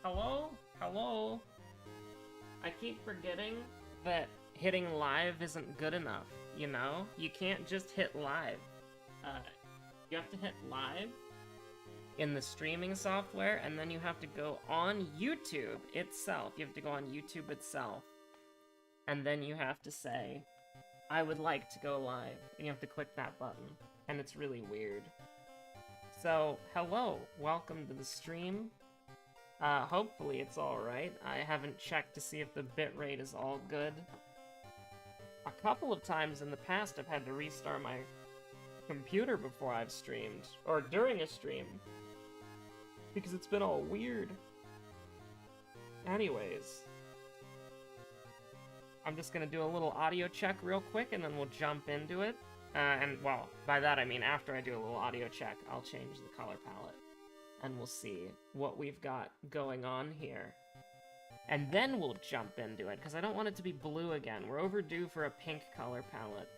Hello? Hello? I keep forgetting that hitting live isn't good enough, you know? You can't just hit live. You have to hit live in the streaming software, and then you have to go on YouTube itself. You have to go on YouTube itself. And then you have to say, I would like to go live. And you have to click that button. And it's really weird. So, hello. Welcome to the stream. Hopefully it's alright. I haven't checked to see if the bitrate is all good. A couple of times in the past I've had to restart my computer before I've streamed. Or during a stream. Because it's been all weird. Anyways. I'm just gonna do a little audio check real quick and then we'll jump into it. And, well, by that I mean after I do a little audio check, I'll change the color palette. And we'll see what we've got going on here. And then we'll jump into it, because I don't want it to be blue again. We're overdue for a pink color palette.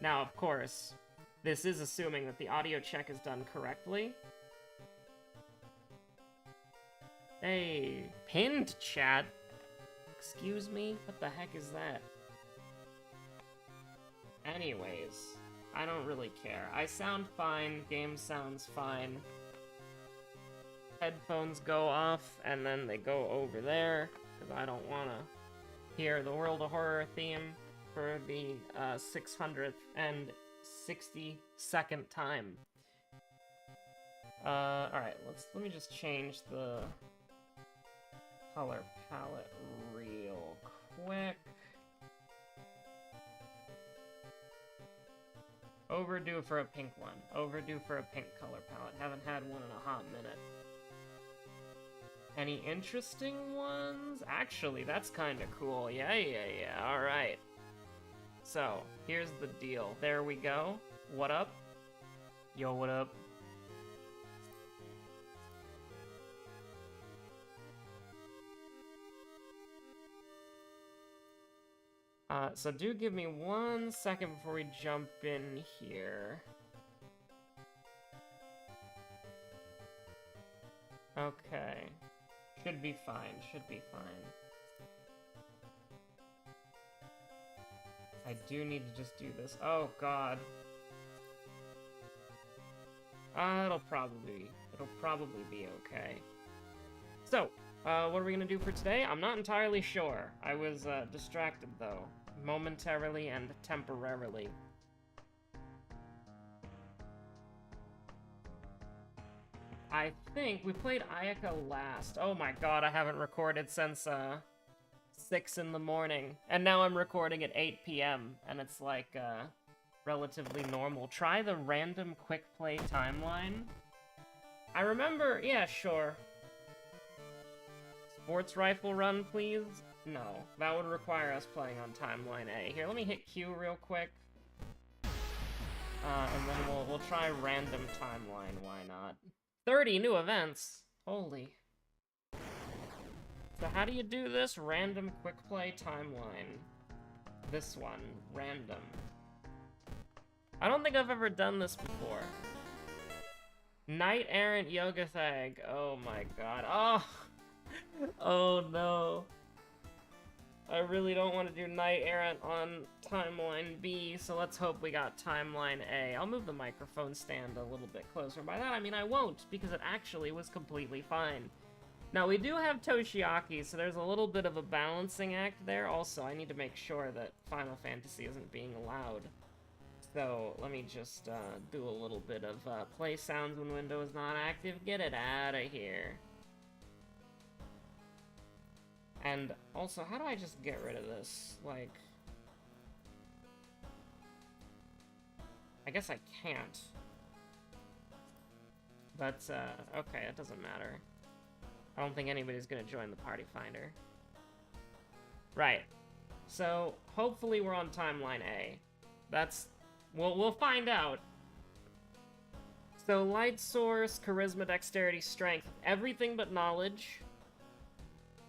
Now, of course, this is assuming that the audio check is done correctly. Hey, pinned chat. Excuse me? What the heck is that? Anyways, I don't really care. I sound fine, game sounds fine. Headphones go off, and then they go over there, because I don't want to hear the World of Horror theme for the 662nd time. Alright, let me just change the color palette real quick. Overdue for a pink one. Overdue for a pink color palette. Haven't had one in a hot minute. Any interesting ones? Actually, that's kind of cool. Yeah, alright. So, here's the deal. There we go. What up? Yo, what up? So do give me 1 second before we jump in here. Okay. Should be fine, should be fine. I do need to just do this. Oh, God. It'll probably be okay. So, what are we gonna do for today? I'm not entirely sure. I was, distracted, though. Momentarily and temporarily. I think we played Ayaka last. Oh my god, I haven't recorded since, 6 in the morning. And now I'm recording at 8 p.m. And it's like, relatively normal. Try the random quick play timeline. I remember, yeah, sure. Sports rifle run, please? No, that would require us playing on timeline A. Here, let me hit Q real quick. And then we'll try random timeline, why not? 30 new events! Holy. So how do you do this? Random quick play timeline. This one. Random. I don't think I've ever done this before. Knight Errant Yoga Thag. Oh my god. Oh! Oh no. I really don't want to do Knight Errant on Timeline B, so let's hope we got Timeline A. I'll move the microphone stand a little bit closer. By that, I mean I won't, because it actually was completely fine. Now, we do have Toshiaki, so there's a little bit of a balancing act there. Also, I need to make sure that Final Fantasy isn't being loud. So, let me just do a little bit of play sounds when window is not active. Get it out of here. And also, how do I just get rid of this? Like, I guess I can't. But, okay, it doesn't matter. I don't think anybody's gonna join the party finder. Right. So, hopefully we're on timeline A. We'll find out. So, light source, charisma, dexterity, strength, everything but knowledge.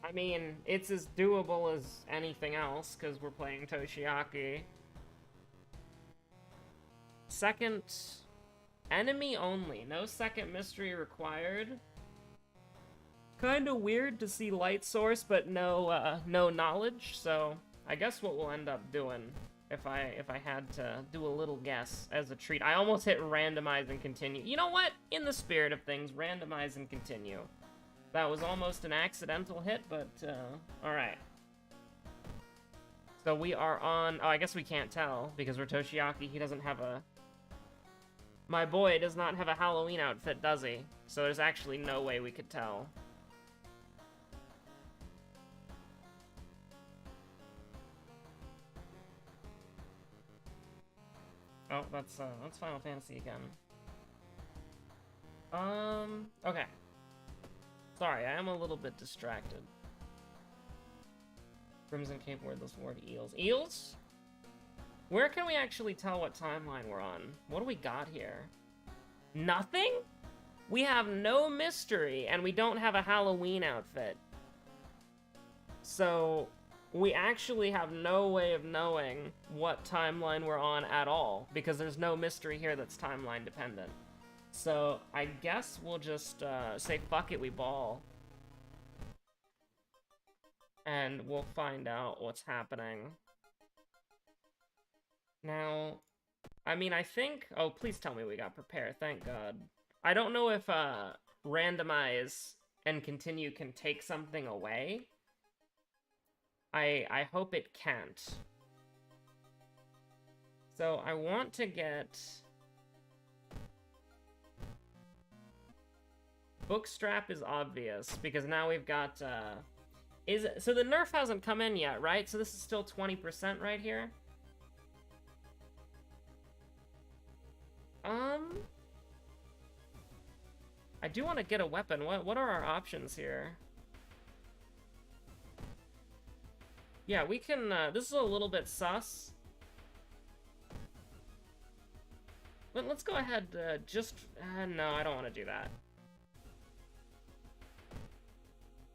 I mean, it's as doable as anything else, because we're playing Toshiaki. Second, enemy only. No second mystery required. kind of weird to see light source, but no knowledge. So I guess what we'll end up doing, if I had to do a little guess as a treat, I almost hit randomize and continue. You know what? In the spirit of things, randomize and continue. That was almost an accidental hit, but all right. So we are on. Oh, I guess we can't tell because we're Toshiaki. He doesn't have a. My boy does not have a Halloween outfit, does he? So there's actually no way we could tell. Oh, that's Final Fantasy again. Okay. Sorry, I am a little bit distracted. Crimson Cape wordless word eels. Eels? Where can we actually tell what timeline we're on? What do we got here? Nothing? We have no mystery, and we don't have a Halloween outfit. So, we actually have no way of knowing what timeline we're on at all, because there's no mystery here that's timeline dependent. So, I guess we'll just say fuck it, we ball. And we'll find out what's happening. Now, I mean, I think... Oh, please tell me we got prepare, thank God. I don't know if randomize and continue can take something away. I hope it can't. So I want to get... Bookstrap is obvious, because now we've got... So the nerf hasn't come in yet, right? So this is still 20% right here? I do want to get a weapon. What are our options here? Yeah, we can, this is a little bit sus. Let's go ahead, no, I don't want to do that.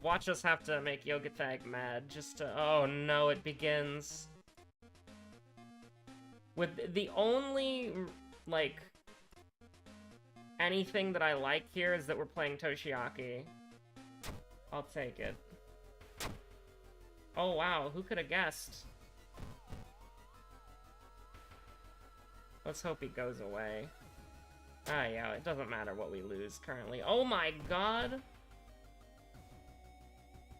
Watch us have to make Yogatag mad just to... Oh no, it begins. With the only, like... anything that I like here is that we're playing Toshiaki. I'll take it. Oh wow, who could have guessed? Let's hope he goes away. Ah yeah, it doesn't matter what we lose currently. Oh my god!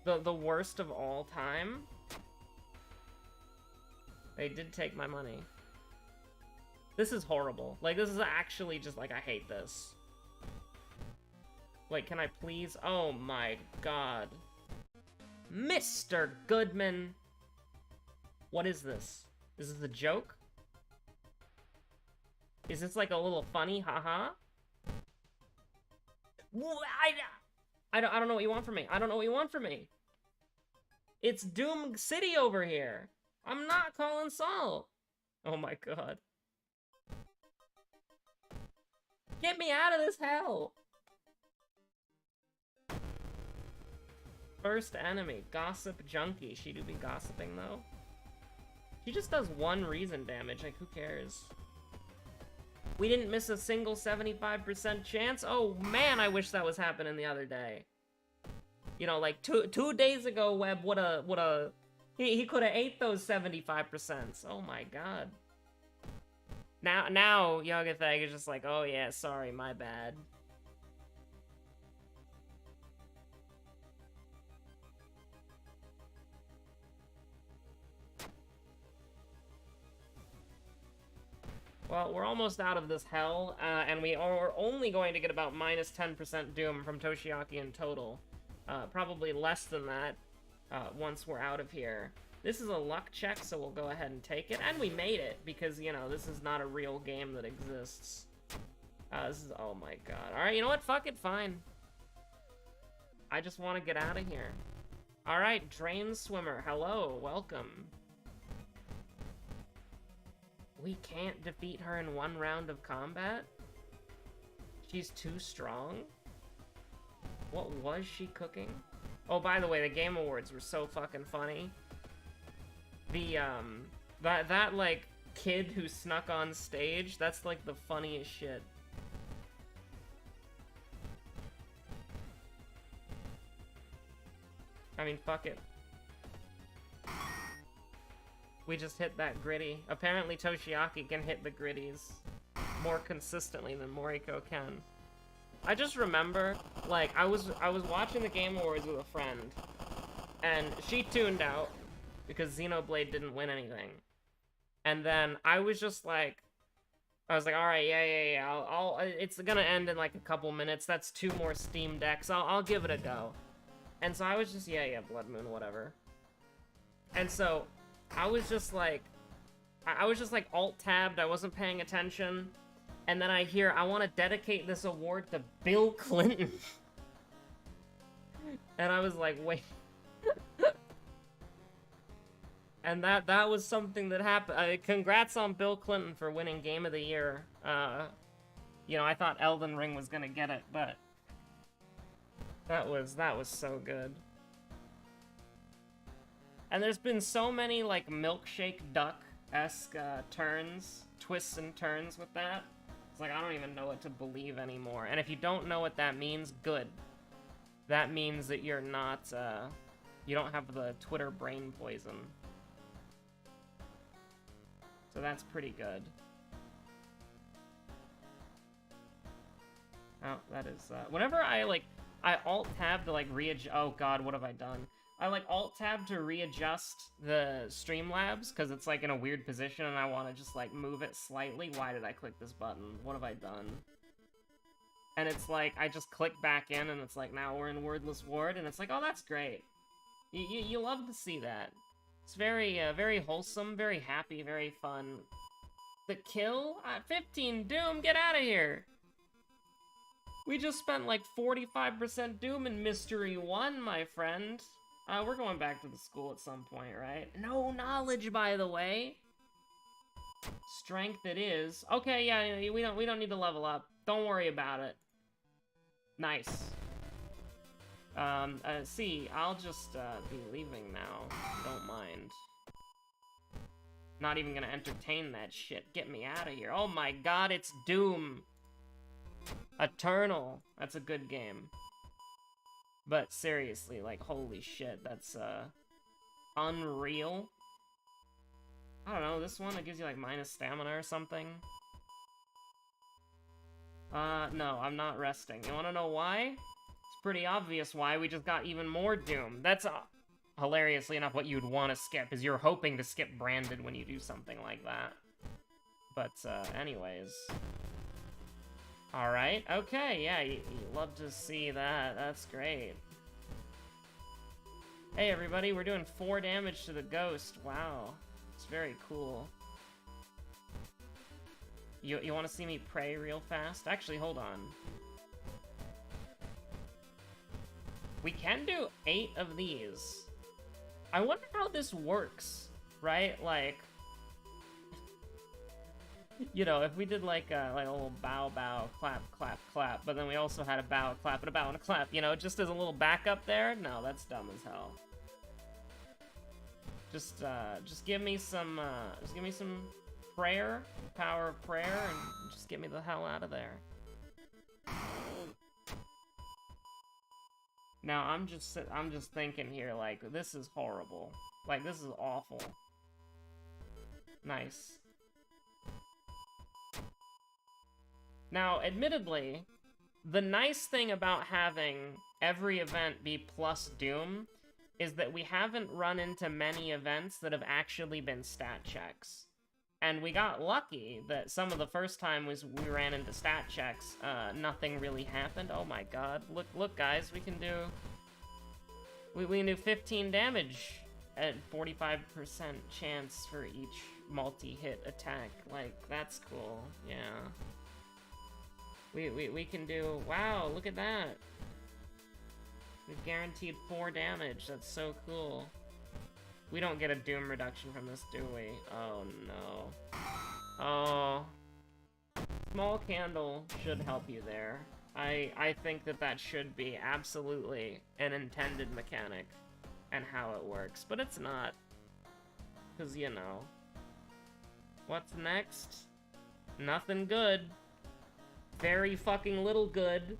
The worst of all time? They did take my money. This is horrible. Like, this is actually just, like, I hate this. Like, can I please? Oh my god. Mr. Goodman! What is this? Is this a joke? Is this like a little funny, haha? I don't know what you want from me. I don't know what you want from me. It's Doom City over here. I'm not calling Saul. Oh my god. Get me out of this hell. First enemy, Gossip Junkie. She do be gossiping though. She just does one reason damage, like who cares? We didn't miss a single 75% chance? Oh man, I wish that was happening the other day. You know, like two days ago, Web he could have ate those 75%. Oh my god. Now Yogathag is just like, oh yeah, sorry, my bad. Well, we're almost out of this hell, and we are only going to get about minus 10% Doom from Toshiaki in total. Probably less than that once we're out of here. This is a luck check, so we'll go ahead and take it. And we made it, because, you know, this is not a real game that exists. This is... Oh my god. Alright, you know what? Fuck it, fine. I just want to get out of here. Alright, Drain Swimmer. Hello, welcome. We can't defeat her in one round of combat? She's too strong? What was she cooking? Oh, by the way, the Game Awards were so fucking funny. The, that like, kid who snuck on stage, that's, like, the funniest shit. I mean, fuck it. We just hit that gritty. Apparently Toshiaki can hit the gritties more consistently than Moriko can. I just remember, like, I was watching the Game Awards with a friend, and she tuned out because Xenoblade didn't win anything. And then I was just like, alright, yeah, I'll it's gonna end in like a couple minutes. That's 2 more Steam Decks. I'll give it a go. And so I was just, yeah, Blood Moon, whatever. And so I was just like alt-tabbed, I wasn't paying attention. And then I hear, I want to dedicate this award to Bill Clinton. And I was like, wait. And that was something that happened. Congrats on Bill Clinton for winning Game of the Year. You know, I thought Elden Ring was gonna get it, but that was so good. And there's been so many, like, Milkshake Duck-esque twists and turns with that. It's like, I don't even know what to believe anymore. And if you don't know what that means, good. That means that you're not, you don't have the Twitter brain poison. So that's pretty good. Oh, that is, whenever I alt-tab to, like, readjust... Oh god, what have I done? I, like, alt-tab to readjust the Streamlabs, because it's, like, in a weird position, and I want to just, like, move it slightly. Why did I click this button? What have I done? And it's like, I just click back in, and it's like, now we're in Wordless Ward, and it's like, oh, that's great. You love to see that. It's very, very wholesome, very happy, very fun. The kill? 15 Doom, get out of here! We just spent, like, 45% Doom in Mystery 1, my friend. We're going back to the school at some point, right? No knowledge, by the way. Strength it is. Okay, yeah, we don't need to level up. Don't worry about it. Nice. See, I'll just, be leaving now. Don't mind. Not even gonna entertain that shit. Get me out of here. Oh my god, it's Doom. Eternal. That's a good game. But seriously, like, holy shit, that's, unreal. I don't know, this one, it gives you, like, minus stamina or something. No, I'm not resting. You wanna know why? It's pretty obvious why. We just got even more Doom. That's, hilariously enough, what you'd want to skip, is you're hoping to skip Branded when you do something like that. But, anyways... Alright, okay, yeah, you love to see that. That's great. Hey everybody, we're doing 4 damage to the ghost. Wow. It's very cool. You want to see me pray real fast? Actually, hold on. We can do 8 of these. I wonder how this works, right? Like... You know, if we did like a little bow, bow, clap, clap, clap, but then we also had a bow, a clap, and a bow, and a clap, you know, just as a little backup there? No, that's dumb as hell. Just give me some prayer, power of prayer, and just get me the hell out of there. Now, I'm just thinking here, like, this is horrible. Like, this is awful. Nice. Now, admittedly, the nice thing about having every event be plus Doom is that we haven't run into many events that have actually been stat checks. And we got lucky that some of the first time we ran into stat checks, nothing really happened. Oh my god. Look guys, we can do 15 damage at 45% chance for each multi-hit attack. Like, that's cool, yeah. We can do... Wow, look at that! We've guaranteed 4 damage, that's so cool. We don't get a Doom reduction from this, do we? Oh, no. Oh. Small Candle should help you there. I think that should be absolutely an intended mechanic and how it works, but it's not. 'Cause, you know. What's next? Nothing good. Very fucking little good.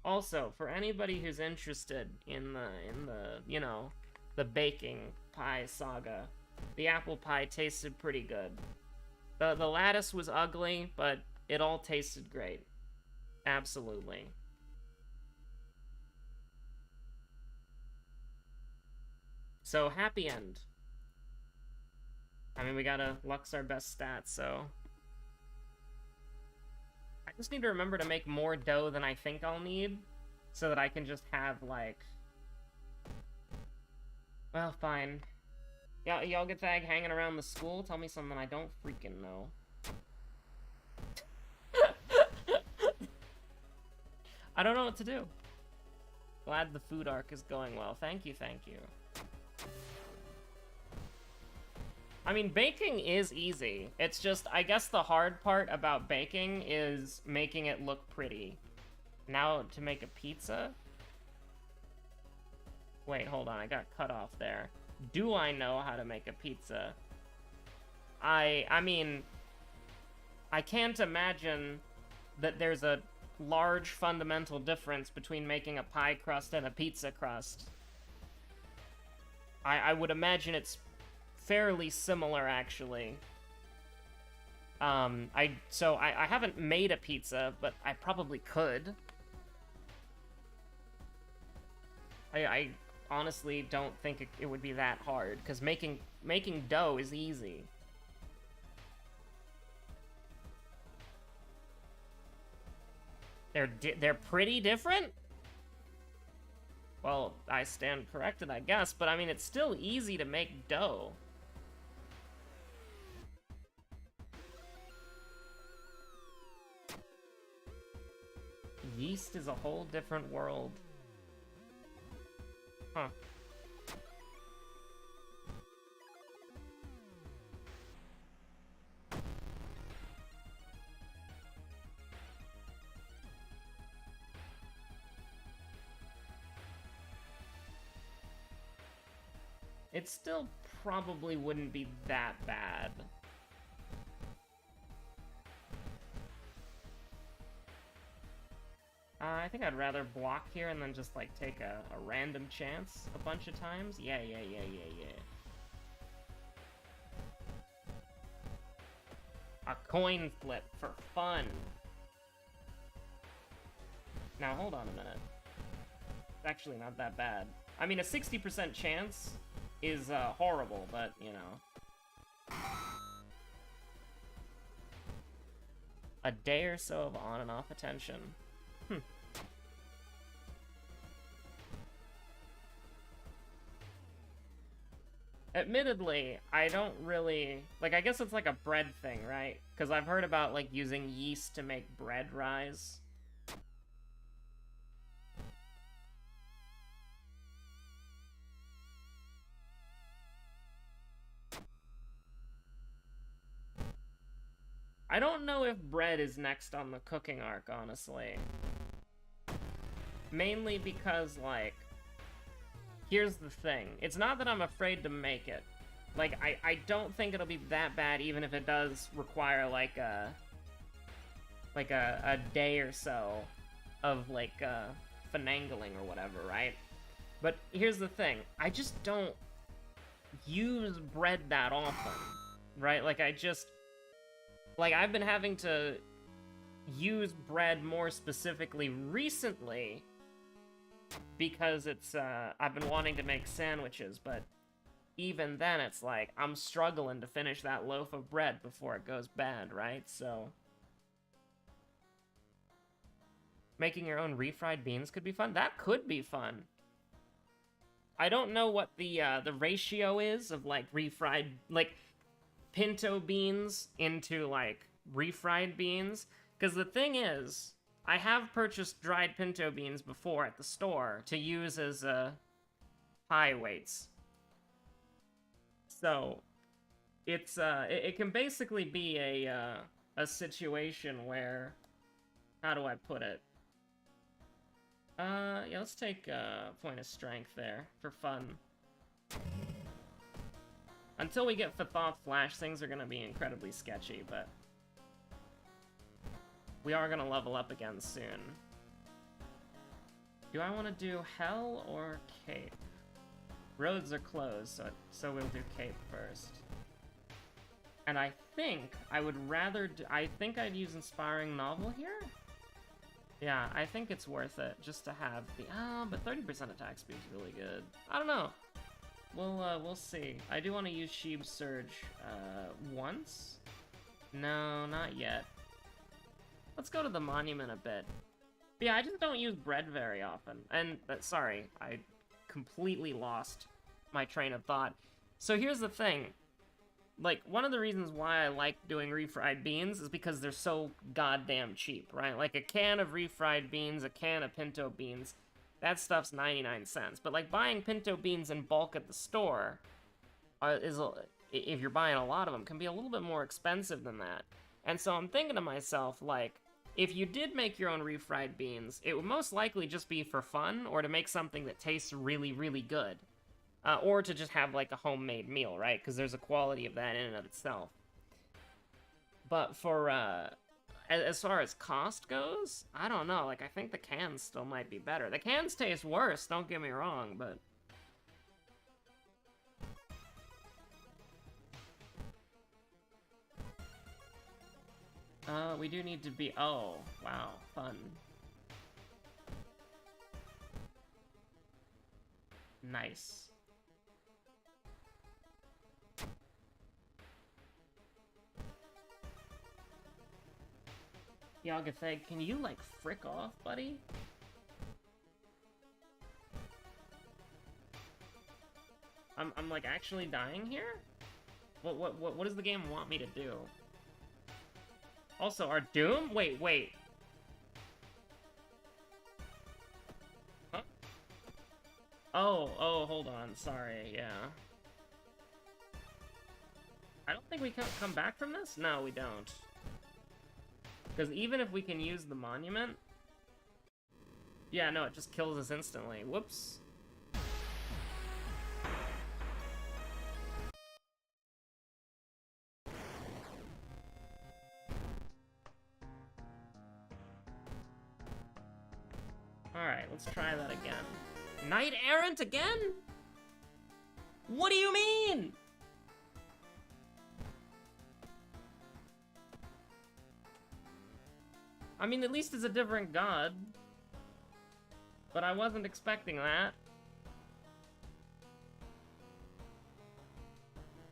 Also, for anybody who's interested in the you know, the baking pie saga, the apple pie tasted pretty good. The lattice was ugly, but it all tasted great. Absolutely. So, happy end. I mean, we gotta Lux our best stats, so... I just need to remember to make more dough than I think I'll need, so that I can just have, like... Well, fine. Y'all get that hanging around the school? Tell me something I don't freaking know. I don't know what to do. Glad the food arc is going well. Thank you, thank you. I mean, baking is easy. It's just, I guess the hard part about baking is making it look pretty. Now, to make a pizza? Wait, hold on, I got cut off there. Do I know how to make a pizza? I mean, I can't imagine that there's a large fundamental difference between making a pie crust and a pizza crust. I would imagine it's fairly similar, actually. I haven't made a pizza, but I probably could. I honestly don't think it would be that hard, because making dough is easy. They're pretty different? Well, I stand corrected, I guess, but I mean, it's still easy to make dough. Yeast is a whole different world. Huh. It still probably wouldn't be that bad. I think I'd rather block here and then just, like, take a random chance a bunch of times. Yeah. A coin flip for fun. Now, hold on a minute. It's actually not that bad. I mean, a 60% chance is horrible, but, you know. A day or so of on and off attention. Admittedly, I don't really... Like, I guess it's like a bread thing, right? Because I've heard about, like, using yeast to make bread rise. I don't know if bread is next on the cooking arc, honestly. Mainly because, like... Here's the thing. It's not that I'm afraid to make it. Like, I don't think it'll be that bad, even if it does require, like, a day or so of, like, finagling or whatever, right? But here's the thing. I just don't use bread that often, right? Like, I've been having to use bread more specifically recently because it's, I've been wanting to make sandwiches, but even then it's like, I'm struggling to finish that loaf of bread before it goes bad, right? So, making your own refried beans could be fun. That could be fun. I don't know what the ratio is of, like, refried, like, pinto beans into, like, refried beans. Because the thing is, I have purchased dried pinto beans before at the store to use as pie weights. So, it's it can basically be a situation where, how do I put it? Yeah, let's take a point of strength there for fun. Until we get Fathoth Flash, things are gonna be incredibly sketchy, but we are gonna level up again soon. Do I want to do Hell or Cape? Roads are closed, so we'll do Cape first. And I think I would rather I think I'd use Inspiring Novel here? Yeah, I think it's worth it, just to have the... but 30% attack speed is really good. I don't know. We'll see. I do want to use Sheeb's Surge, once? No, not yet. Let's go to the Monument a bit. But yeah, I just don't use bread very often. And, sorry, I completely lost my train of thought. So here's the thing. Like, one of the reasons why I like doing refried beans is because they're so goddamn cheap, right? Like, a can of refried beans, a can of pinto beans, that stuff's 99 cents. But, like, buying pinto beans in bulk at the store if you're buying a lot of them, can be a little bit more expensive than that. And so I'm thinking to myself, like, if you did make your own refried beans, it would most likely just be for fun, or to make something that tastes really, really good. Or to just have, like, a homemade meal, right? Because there's a quality of that in and of itself. But for, as far as cost goes, I don't know. Like, I think the cans still might be better. The cans taste worse, don't get me wrong, but... we do need to be... Oh, wow, fun. Nice. Yagatheg, can you, like, frick off, buddy? I'm like, actually dying here? What does the game want me to do? Also, our Doom? Wait. Huh? Oh, hold on, sorry, yeah. I don't think we can come back from this? No, we don't. Because even if we can use the monument... Yeah, no, it just kills us instantly. Whoops. Alright, let's try that again. Knight Errant again? What do you mean? I mean, at least it's a different god. But I wasn't expecting that.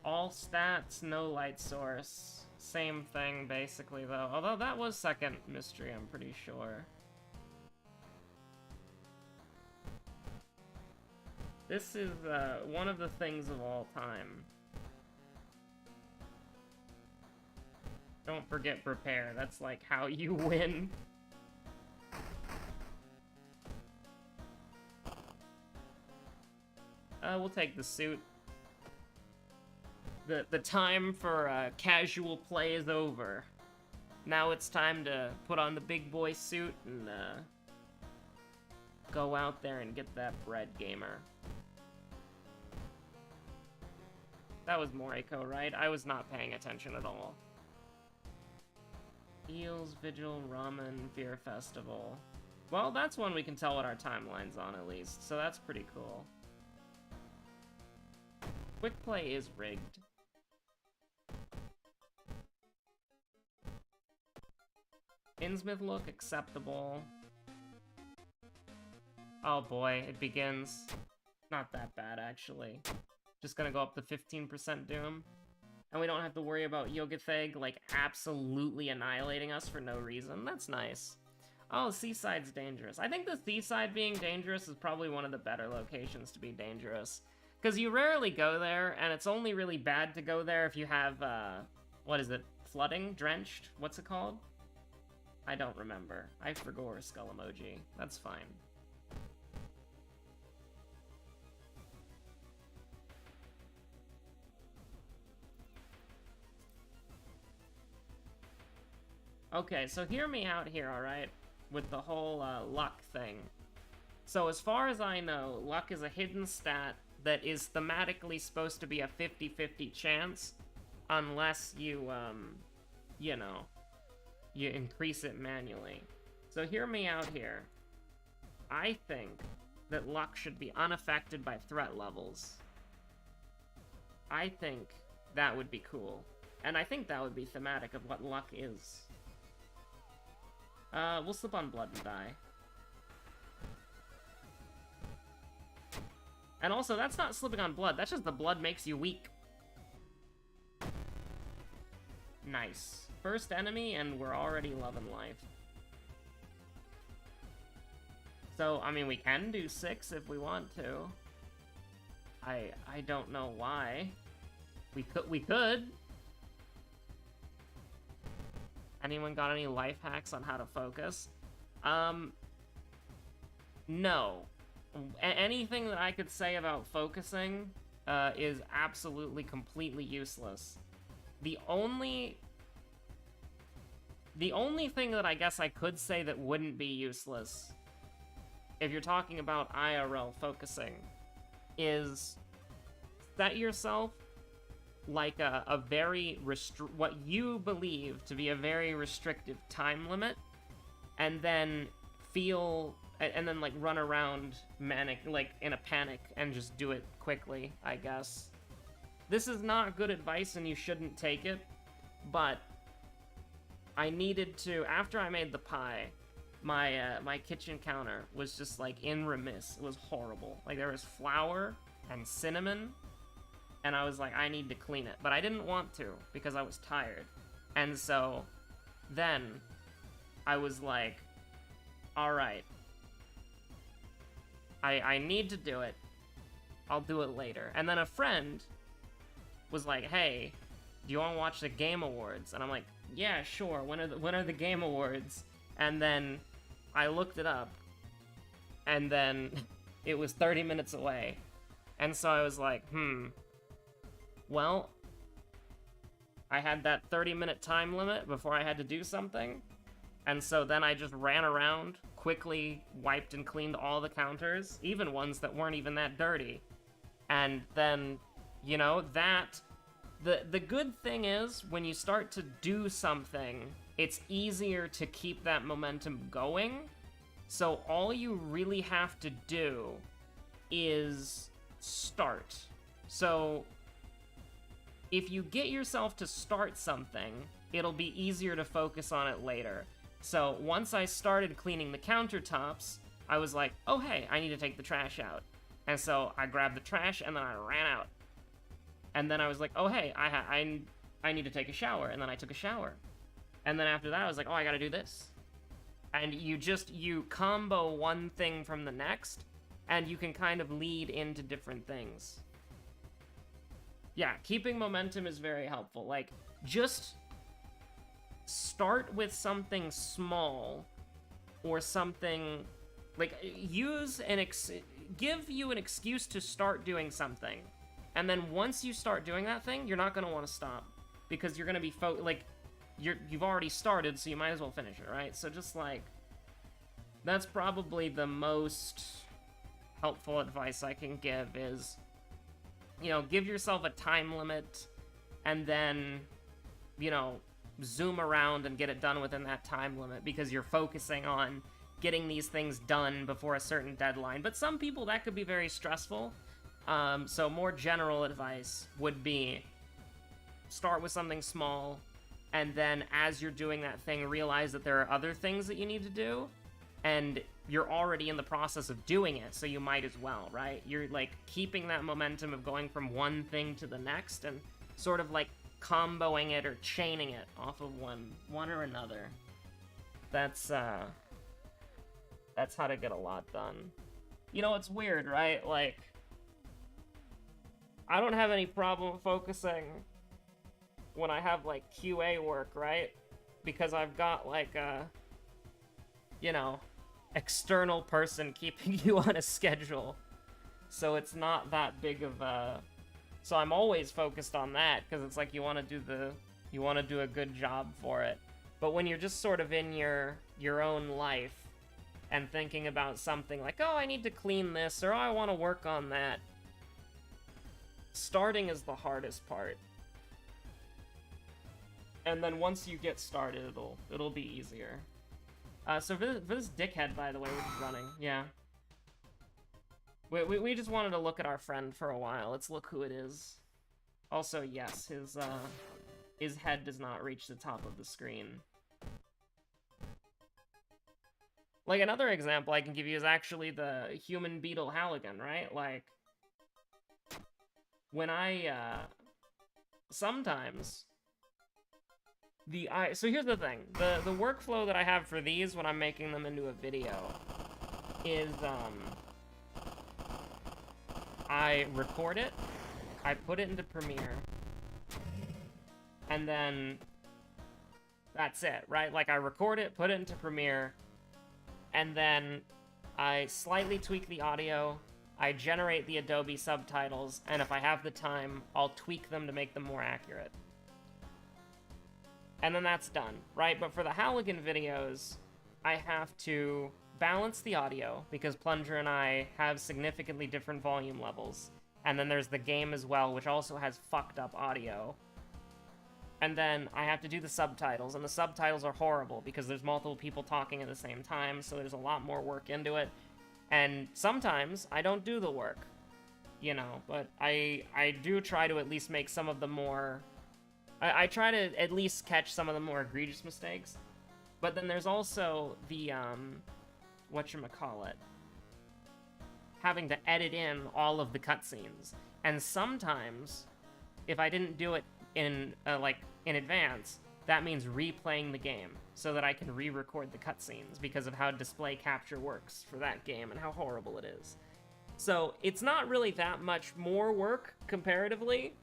All stats, no light source. Same thing, basically, though. Although that was second mystery, I'm pretty sure. This is, one of the things of all time. Don't forget prepare. That's like how you win. We'll take the suit. The time for casual play is over. Now it's time to put on the big boy suit and go out there and get that bread, gamer. That was Moriko, right? I was not paying attention at all. Eels, Vigil, Ramen, Fear Festival. Well, that's one we can tell what our timeline's on, at least, so that's pretty cool. Quick play is rigged. Innsmouth look acceptable. Oh boy, it begins. Not that bad, actually. Just gonna go up to 15% Doom. And we don't have to worry about Yogetheg, like, absolutely annihilating us for no reason. That's nice. Oh, Seaside's dangerous. I think the Seaside being dangerous is probably one of the better locations to be dangerous. Because you rarely go there, and it's only really bad to go there if you have, what is it? Flooding? Drenched? What's it called? I don't remember. I forgot skull emoji. That's fine. Okay, so hear me out here, alright? With the whole, luck thing. So as far as I know, luck is a hidden stat that is thematically supposed to be a 50-50 chance, unless you, you know, you increase it manually. So hear me out here. I think that luck should be unaffected by threat levels. I think that would be cool. And I think that would be thematic of what luck is. We'll slip on blood and die. And also, that's not slipping on blood, that's just the blood makes you weak. Nice. First enemy, and we're already loving life. So, I mean, we can do 6 if we want to. I don't know why. We could. Anyone got any life hacks on how to focus? No. Anything that I could say about focusing is absolutely, completely useless. The only thing that I guess I could say that wouldn't be useless, if you're talking about IRL focusing, is set yourself like a very what you believe to be a very restrictive time limit, and then like run around manic, like in a panic, and just do it quickly, I guess. This is not good advice and you shouldn't take it, but I needed to, after I made the pie, my kitchen counter was just like in remiss. It was horrible. Like there was flour and cinnamon, and I was like, I need to clean it. But I didn't want to because I was tired. And so then I was like, all right, I need to do it. I'll do it later. And then a friend was like, hey, do you want to watch the Game Awards? And I'm like, yeah, sure. When are the Game Awards? And then I looked it up, and then it was 30 minutes away. And so I was like, well, I had that 30-minute time limit before I had to do something. And so then I just ran around, quickly wiped and cleaned all the counters, even ones that weren't even that dirty. And then, you know, the good thing is, when you start to do something, it's easier to keep that momentum going. So all you really have to do is start. So if you get yourself to start something, it'll be easier to focus on it later. So once I started cleaning the countertops, I was like, oh hey, I need to take the trash out. And so I grabbed the trash and then I ran out. And then I was like, oh hey, I need to take a shower, and then I took a shower. And then after that I was like, oh, I gotta do this. And you combo one thing from the next, and you can kind of lead into different things. Yeah, keeping momentum is very helpful. Like, just start with something small, or something, like, give you an excuse to start doing something. And then once you start doing that thing, you're not gonna want to stop, because you're gonna be you've already started, so you might as well finish it, right? So just like, that's probably the most helpful advice I can give is, you know, give yourself a time limit, and then, you know, zoom around and get it done within that time limit, because you're focusing on getting these things done before a certain deadline. But some people, that could be very stressful. So more general advice would be, start with something small, and then as you're doing that thing, realize that there are other things that you need to do, and you're already in the process of doing it, so you might as well, right? You're, like, keeping that momentum of going from one thing to the next, and sort of, like, comboing it or chaining it off of one or another. That's how to get a lot done. You know, it's weird, right? Like, I don't have any problem focusing when I have, like, QA work, right? Because I've got, like, a, you know, external person keeping you on a schedule. So it's not that big of a... So I'm always focused on that, because it's like you want to do a good job for it. But when you're just sort of in your own life and thinking about something like, oh, I need to clean this, or oh, I want to work on that, starting is the hardest part. And then once you get started, it'll be easier. So for this dickhead, by the way, we're just running. Yeah. We just wanted to look at our friend for a while. Let's look who it is. Also, yes, his head does not reach the top of the screen. Like, another example I can give you is actually the human beetle Halligan, right? Like, when I, sometimes, so here's the thing. The workflow that I have for these when I'm making them into a video is, I record it, I put it into Premiere, and then that's it, right? Like, I record it, put it into Premiere, and then I slightly tweak the audio, I generate the Adobe subtitles, and if I have the time, I'll tweak them to make them more accurate. And then that's done, right? But for the Halligan videos, I have to balance the audio, because Plunger and I have significantly different volume levels. And then there's the game as well, which also has fucked up audio. And then I have to do the subtitles, and the subtitles are horrible, because there's multiple people talking at the same time, so there's a lot more work into it. And sometimes I don't do the work, you know, but I do try to at least make some of the more... I try to at least catch some of the more egregious mistakes. But then there's also the, whatchamacallit, having to edit in all of the cutscenes. And sometimes, if I didn't do it in advance, that means replaying the game, so that I can re-record the cutscenes, because of how display capture works for that game and how horrible it is. So, it's not really that much more work, comparatively,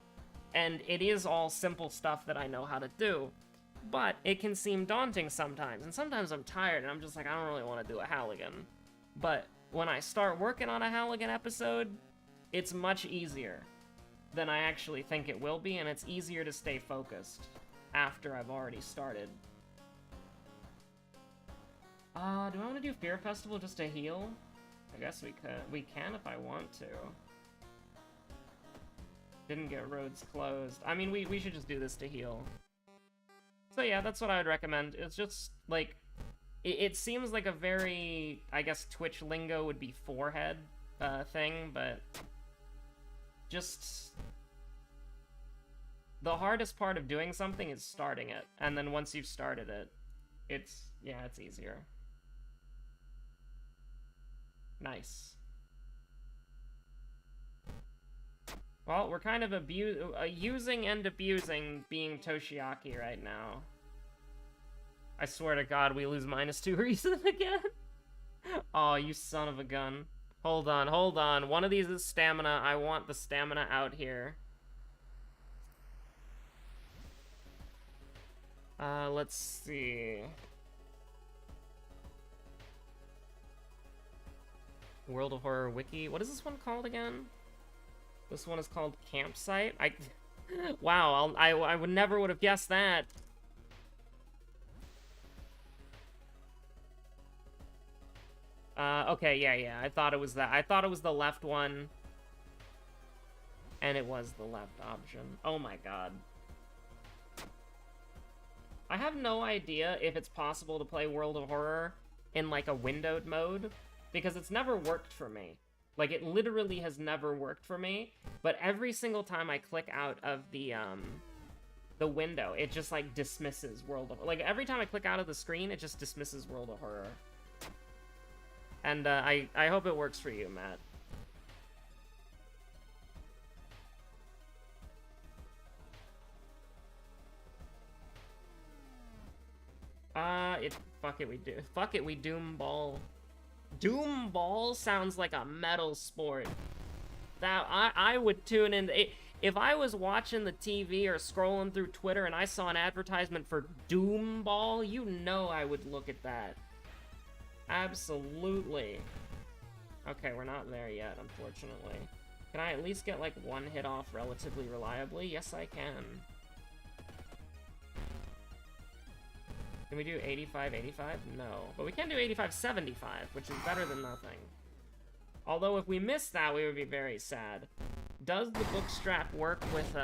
and it is all simple stuff that I know how to do, but it can seem daunting sometimes, and sometimes I'm tired, and I'm just like, I don't really want to do a Halligan. But when I start working on a Halligan episode, it's much easier than I actually think it will be, and it's easier to stay focused after I've already started. Do I want to do Fear Festival just to heal? I guess we could. We can if I want to. Didn't get roads closed. I mean, we should just do this to heal. So yeah, that's what I would recommend. It's just, like, it seems like a very, I guess Twitch lingo would be forehead thing, but just... the hardest part of doing something is starting it, and then once you've started it, it's easier. Nice. Well, we're kind of using and abusing being Toshiaki right now. I swear to God, we lose -2 reason again. Oh, you son of a gun. Hold on, hold on. One of these is stamina. I want the stamina out here. Let's see. World of Horror Wiki. What is this one called again? This one is called Campsite. Wow, I would never would have guessed that. Okay, yeah. I thought it was that. I thought it was the left one. And it was the left option. Oh my God. I have no idea if it's possible to play World of Horror in, like, a windowed mode, because it's never worked for me. Like, it literally has never worked for me, but every single time I click out of the window, it just, like, dismisses World of Horror. Like, every time I click out of the screen, it just dismisses World of Horror. And, I hope it works for you, Matt. Fuck it, we Doom Ball. Doom Ball sounds like a metal sport. That, I would tune in. If I was watching the TV or scrolling through Twitter and I saw an advertisement for Doom Ball, you know I would look at that. Absolutely. Okay, we're not there yet, unfortunately. Can I at least get, like, one hit off relatively reliably? Yes, I can. Can we do 85-85? No. But we can do 85-75, which is better than nothing. Although if we miss that, we would be very sad. Does the bookstrap work with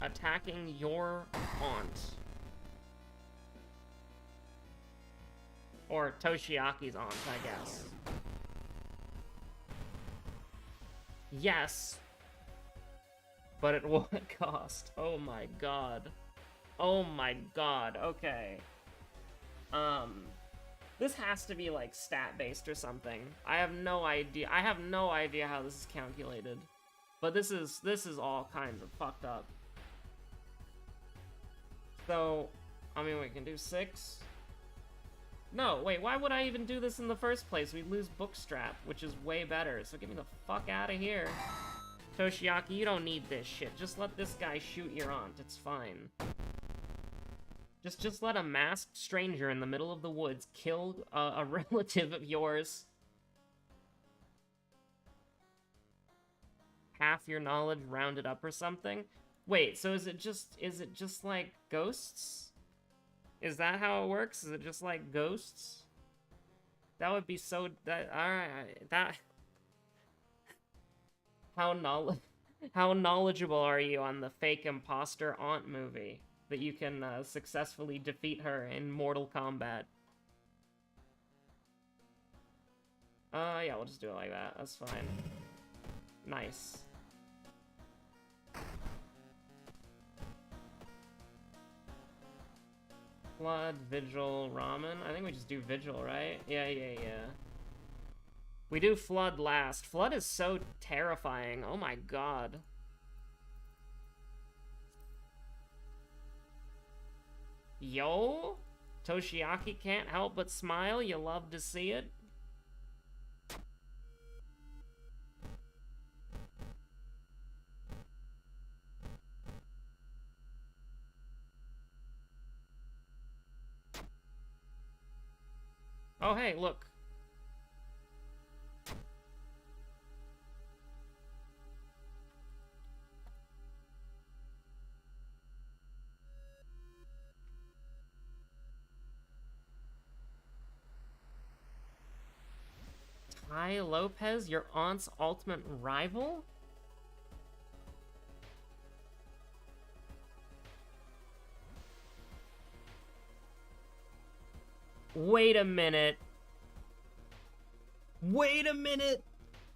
attacking your aunt? Or Toshiaki's aunt, I guess. Yes. But at what cost? Oh my god. Oh my god, okay. This has to be, like, stat-based or something. I have no idea. I have no idea how this is calculated. But this is all kinds of fucked up. So, I mean, we can do 6. No, wait, why would I even do this in the first place? We'd lose Bookstrap, which is way better, so get me the fuck out of here. Toshiaki, you don't need this shit. Just let this guy shoot your aunt, it's fine. Just let a masked stranger in the middle of the woods kill a relative of yours. Half your knowledge rounded up or something? Wait, so is it just like ghosts? Is that how it works? Is it just like ghosts? That would be so... Alright, that... How knowledgeable are you on the fake imposter aunt movie? That you can successfully defeat her in Mortal Kombat. Yeah, we'll just do it like that. That's fine. Nice. Flood, Vigil, Ramen. I think we just do Vigil, right? Yeah. We do Flood last. Flood is so terrifying. Oh my god. Yo? Toshiaki can't help but smile. You love to see it. Oh, hey, look. Tai Lopez, your aunt's ultimate rival? Wait a minute. Wait a minute.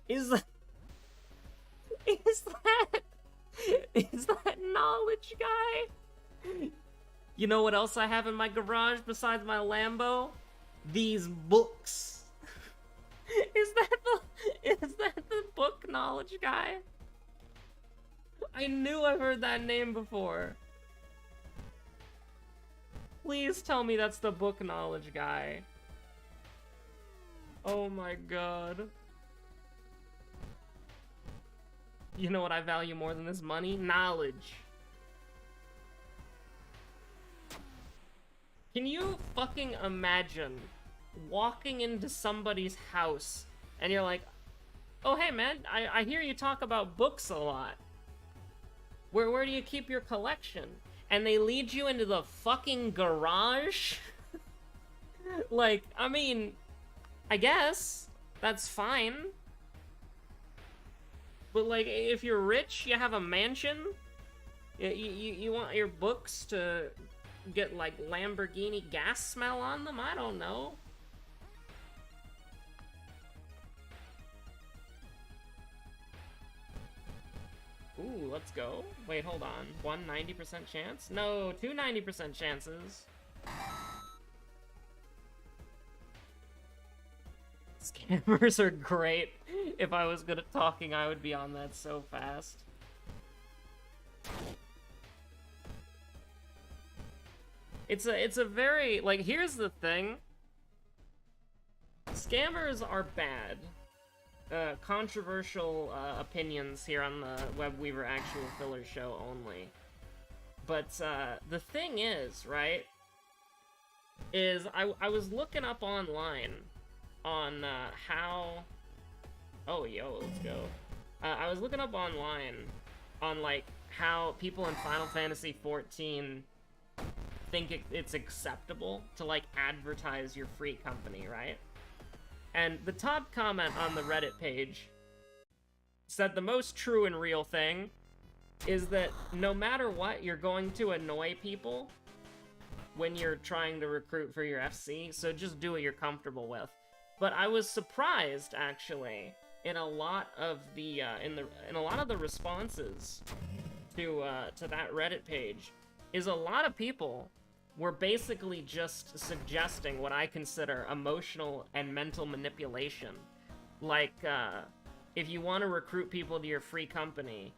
Is that knowledge guy? You know what else I have in my garage besides my Lambo? These books. Is that the book knowledge guy? I knew I heard that name before. Please tell me that's the book knowledge guy. Oh my god. You know what I value more than this money? Knowledge. Can you fucking imagine walking into somebody's house and you're like, oh hey man, I hear you talk about books a lot. Where do you keep your collection? And they lead you into the fucking garage? Like, I mean, I guess that's fine. But like, if you're rich, you have a mansion, you want your books to get like Lamborghini gas smell on them? I don't know. Ooh, let's go. Wait, hold on. 1 90% chance? No, 2 90% chances. Scammers are great. If I was good at talking, I would be on that so fast. It's a very, like, here's the thing. Scammers are bad. Controversial opinions here on the Webweaver Actual Filler show only. But the thing is, right, is I was looking up online on how... Oh, yo, let's go. I was looking up online on, like, how people in Final Fantasy XIV think it's acceptable to, like, advertise your free company, right? And the top comment on the Reddit page said the most true and real thing is that no matter what, you're going to annoy people when you're trying to recruit for your FC, so just do what you're comfortable with. But I was surprised, actually, in a lot of the in a lot of the responses to that Reddit page, is a lot of people were basically just suggesting what I consider emotional and mental manipulation. Like, if you want to recruit people to your free company,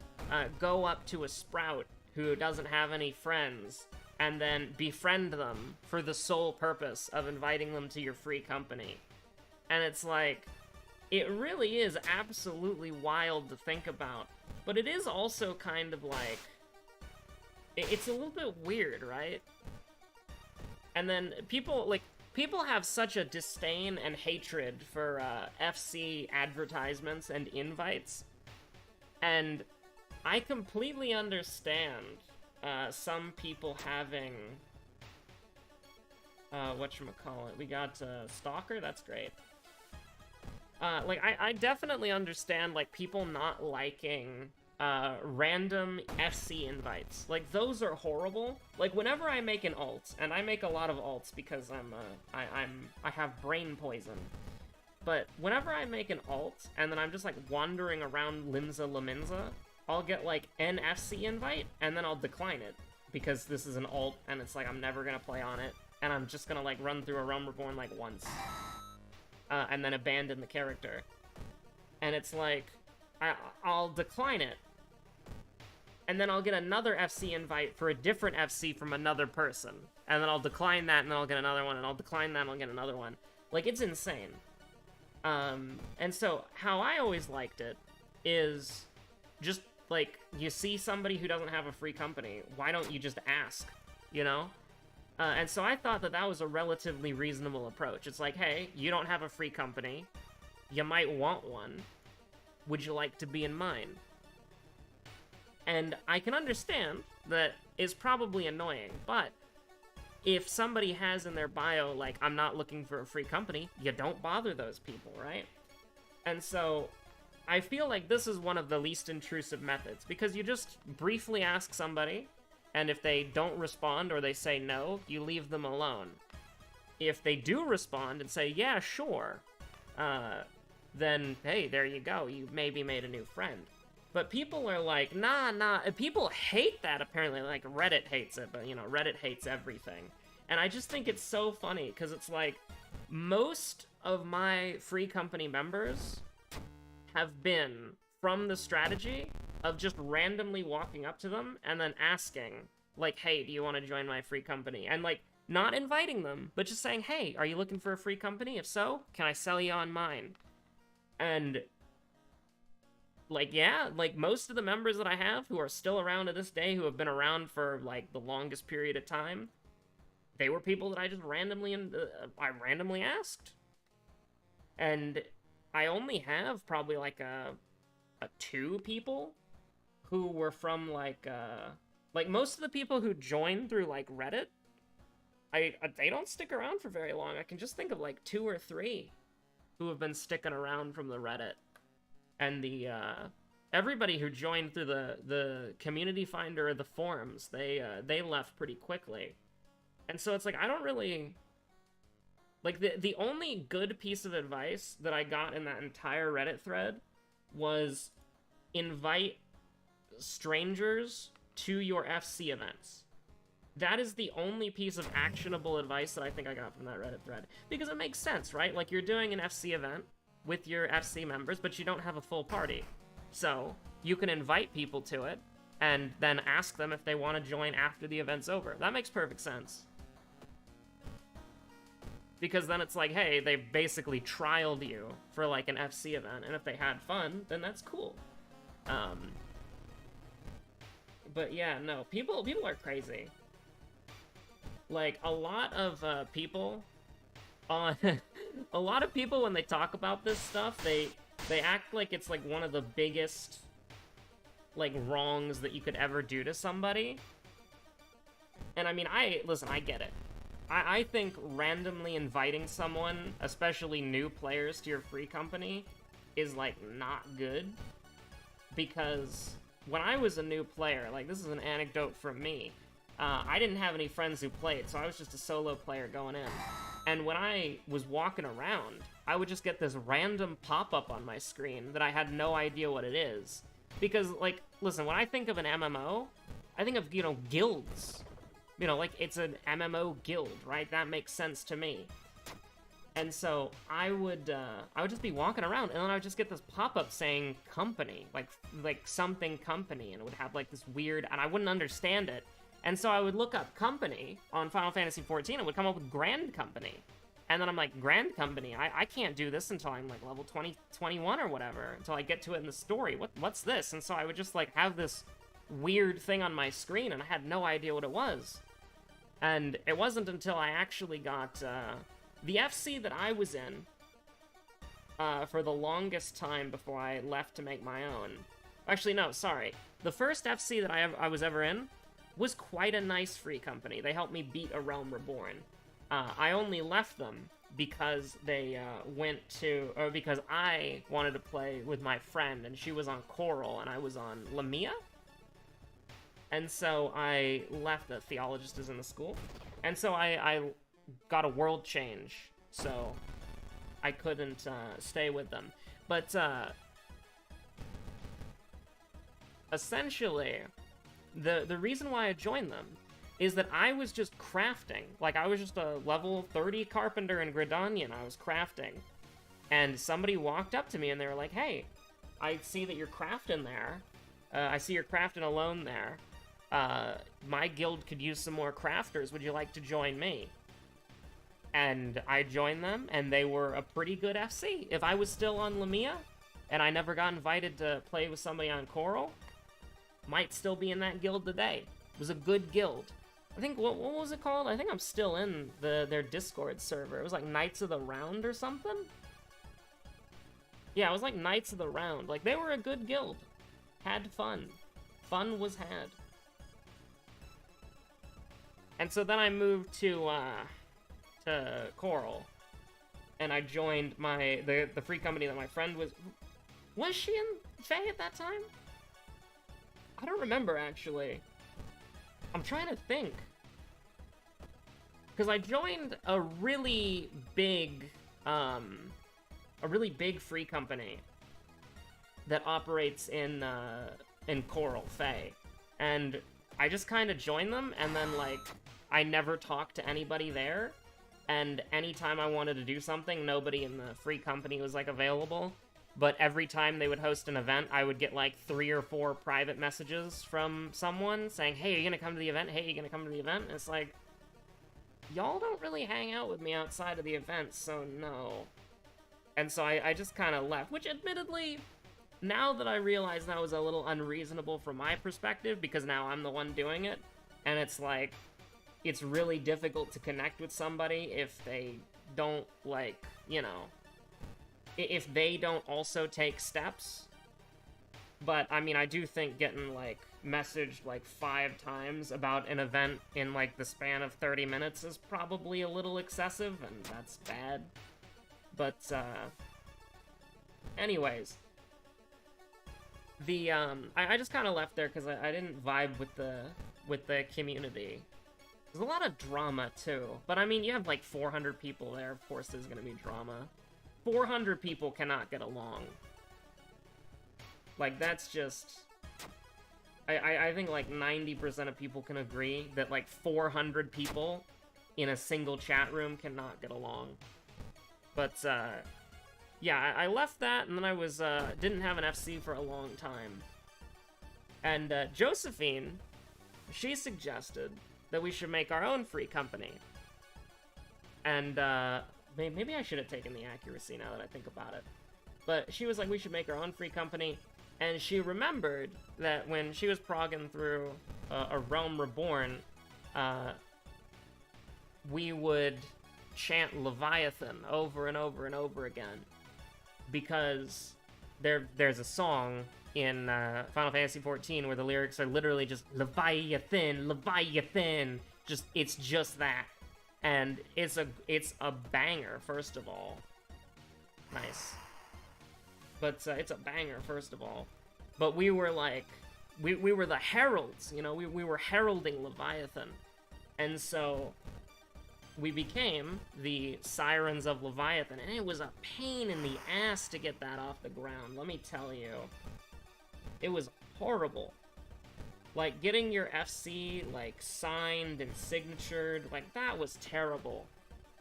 go up to a sprout who doesn't have any friends, and then befriend them for the sole purpose of inviting them to your free company. And it's like, it really is absolutely wild to think about, but it is also kind of like, it's a little bit weird, right? And then people have such a disdain and hatred for FC advertisements and invites, and I completely understand some people having whatchamacallit, we got Stalker, that's great. Like, I definitely understand, like, people not liking random FC invites. Like, those are horrible. Like, whenever I make an alt, and I make a lot of alts because I have brain poison. But whenever I make an alt, and then I'm just, like, wandering around Limsa Laminza, I'll get, like, an FC invite, and then I'll decline it. Because this is an alt, and it's like, I'm never gonna play on it, and I'm just gonna, like, run through a Realm Reborn, like, once. And then abandon the character. And it's like, I'll decline it. And then I'll get another FC invite for a different FC from another person. And then I'll decline that, and then I'll get another one, and I'll decline that, and I'll get another one. Like, it's insane. And so, how I always liked it is just, like, you see somebody who doesn't have a free company, why don't you just ask, you know? And so I thought that that was a relatively reasonable approach. It's like, hey, you don't have a free company. You might want one. Would you like to be in mine? And I can understand that it's probably annoying, but if somebody has in their bio, like, I'm not looking for a free company, you don't bother those people, right? And so I feel like this is one of the least intrusive methods, because you just briefly ask somebody, and if they don't respond or they say no, you leave them alone. If they do respond and say, yeah, sure, then, hey, there you go, you maybe made a new friend. But people are like, nah, people hate that, apparently. Like, Reddit hates it, but, you know, Reddit hates everything. And I just think it's so funny, because it's like, most of my free company members have been from the strategy of just randomly walking up to them and then asking, like, hey, do you want to join my free company? And, like, not inviting them, but just saying, hey, are you looking for a free company? If so, can I sell you on mine? And, like, yeah, like, most of the members that I have who are still around to this day, who have been around for, like, the longest period of time, they were people that I just randomly asked. And I only have probably, like, a 2 people who were from, like, most of the people who join through, like, Reddit, they don't stick around for very long. I can just think of, like, 2 or 3 who have been sticking around from the Reddit. And the, everybody who joined through the community finder or the forums, they left pretty quickly. And so it's like, I don't really, like, the only good piece of advice that I got in that entire Reddit thread was invite strangers to your FC events. That is the only piece of actionable advice that I think I got from that Reddit thread. Because it makes sense, right? Like, you're doing an FC event with your FC members, but you don't have a full party. So, you can invite people to it, and then ask them if they want to join after the event's over. That makes perfect sense. Because then it's like, hey, they basically trialed you for, like, an FC event, and if they had fun, then that's cool. But yeah, no, people are crazy. Like, a lot of people on a lot of people, when they talk about this stuff, they act like it's, like, one of the biggest, like, wrongs that you could ever do to somebody. And I mean, listen, I get it. I think randomly inviting someone, especially new players, to your free company is, like, not good. Because when I was a new player, like, this is an anecdote from me, I didn't have any friends who played, so I was just a solo player going in. And when I was walking around, I would just get this random pop-up on my screen that I had no idea what it is. Because, like, listen, when I think of an MMO, I think of, you know, guilds. You know, like, it's an MMO guild, right? That makes sense to me. And so I would just be walking around, and then I would just get this pop-up saying company, like something company, and it would have, like, this weird, and I wouldn't understand it. And so I would look up company on Final Fantasy XIV, and it would come up with Grand Company. And then I'm like, Grand Company? I can't do this until I'm, like, level 20, 21 or whatever, until I get to it in the story. What's this? And so I would just, like, have this weird thing on my screen, and I had no idea what it was. And it wasn't until I actually got, the FC that I was in, for the longest time before I left to make my own. Actually, no, sorry. The first FC that I was ever in was quite a nice free company. They helped me beat A Realm Reborn. I only left them because they because I wanted to play with my friend, and she was on Coral, and I was on Lamia. And so I left. The theologist is in the school. And so I got a world change, so I couldn't stay with them. But essentially, the reason why I joined them is that I was just crafting. Like, I was just a level 30 carpenter in Gridanian. I was crafting. And somebody walked up to me and they were like, hey, I see that you're crafting there. I see you're crafting alone there. My guild could use some more crafters. Would you like to join me? And I joined them, and they were a pretty good FC. If I was still on Lamia, and I never got invited to play with somebody on Coral, might still be in that guild today. It was a good guild. I think, what was it called? I think I'm still in their Discord server. It was like Knights of the Round or something? Yeah, it was like Knights of the Round. Like, they were a good guild. Had fun. Fun was had. And so then I moved to Coral. And I joined the free company that my friend was... Was she in Faye at that time? I don't remember, actually. I'm trying to think. Because I joined a really big free company that operates in Coral, Faye. And I just kind of joined them, and then, like, I never talked to anybody there. And anytime I wanted to do something, nobody in the free company was, like, available. But every time they would host an event, I would get, like, 3 or 4 private messages from someone saying, hey, are you gonna come to the event? Hey, are you gonna come to the event? And it's like, y'all don't really hang out with me outside of the event, so no. And so I just kind of left, which admittedly, now that I realize that was a little unreasonable from my perspective, because now I'm the one doing it, and it's like, it's really difficult to connect with somebody if they don't, like, you know... if they don't also take steps. But, I mean, I do think getting, like, messaged, like, 5 times about an event in, like, the span of 30 minutes is probably a little excessive, and that's bad. But, anyways. I just kind of left there because I didn't vibe with the community. There's a lot of drama, too. But, I mean, you have, like, 400 people there. Of course there's gonna be drama. 400 people cannot get along. Like, that's just... I think, like, 90% of people can agree that, like, 400 people in a single chat room cannot get along. But, yeah, I left that, and then I was, didn't have an FC for a long time. And, Josephine, she suggested that we should make our own free company. And, maybe I should have taken the accuracy now that I think about it. But she was like, we should make our own free company. And she remembered that when she was progging through A Realm Reborn, we would chant Leviathan over and over and over again. Because there's a song in Final Fantasy XIV where the lyrics are literally just Leviathan, Leviathan. It's just that. And it's a banger, first of all. Nice. But it's a banger, first of all. But we were like, we were the heralds, you know, we were heralding Leviathan. And so we became the Sirens of Leviathan, and it was a pain in the ass to get that off the ground, let me tell you. It was horrible. Like, getting your FC, like, signed and signatured, like, that was terrible.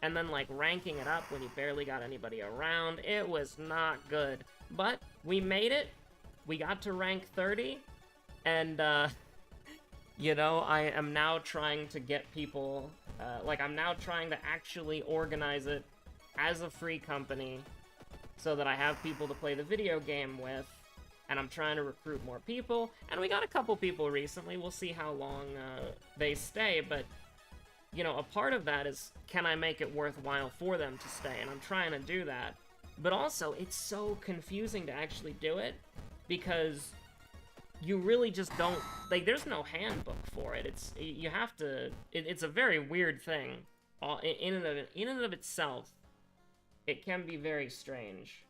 And then, like, ranking it up when you barely got anybody around, it was not good. But we made it. We got to rank 30, and, you know, I am now trying to get people, like, I'm now trying to actually organize it as a free company so that I have people to play the video game with, and I'm trying to recruit more people, and we got a couple people recently. We'll see how long they stay, but, you know, a part of that is, can I make it worthwhile for them to stay, and I'm trying to do that. But also, it's so confusing to actually do it, because you really just don't, like, there's no handbook for it. You have to, it's a very weird thing. In and of itself, it can be very strange.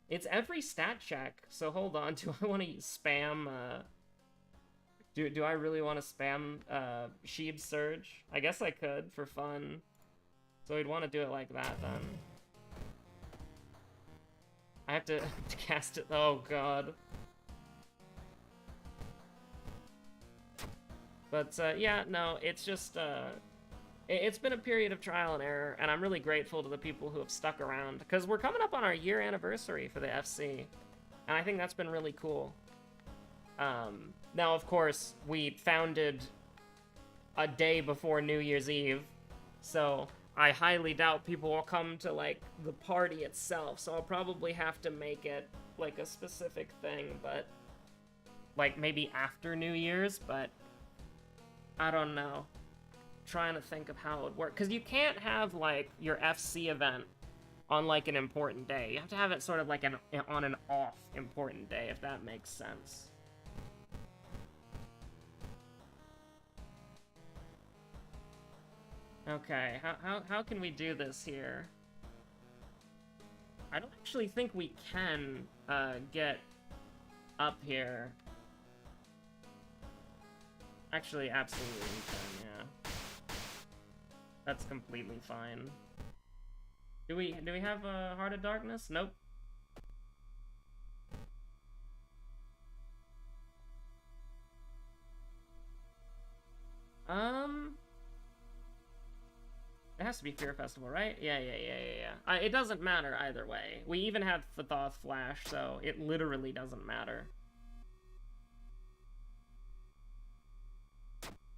It's every stat check, so hold on, do I want to spam, do I really want to spam, Sheeb Surge? I guess I could, for fun. So we'd want to do it like that, then. I have to cast it. Oh god. But yeah, no, it's just it's been a period of trial and error, and I'm really grateful to the people who have stuck around, because we're coming up on our year anniversary for the FC, and I think that's been really cool. Now, of course, we founded a day before New Year's Eve, so I highly doubt people will come to, like, the party itself, so I'll probably have to make it, like, a specific thing, but, like, maybe after New Year's, but I don't know. Trying to think of how it would work, because you can't have, like, your FC event on, like, an important day. You have to have it sort of, like, on an off important day, if that makes sense. Okay, how can we do this here? I don't actually think we can, get up here. Actually, absolutely we can, yeah. That's completely fine. Do we have a Heart of Darkness? Nope. It has to be Fear Festival, right? Yeah. It doesn't matter either way. We even have Fathoth Flash, so it literally doesn't matter.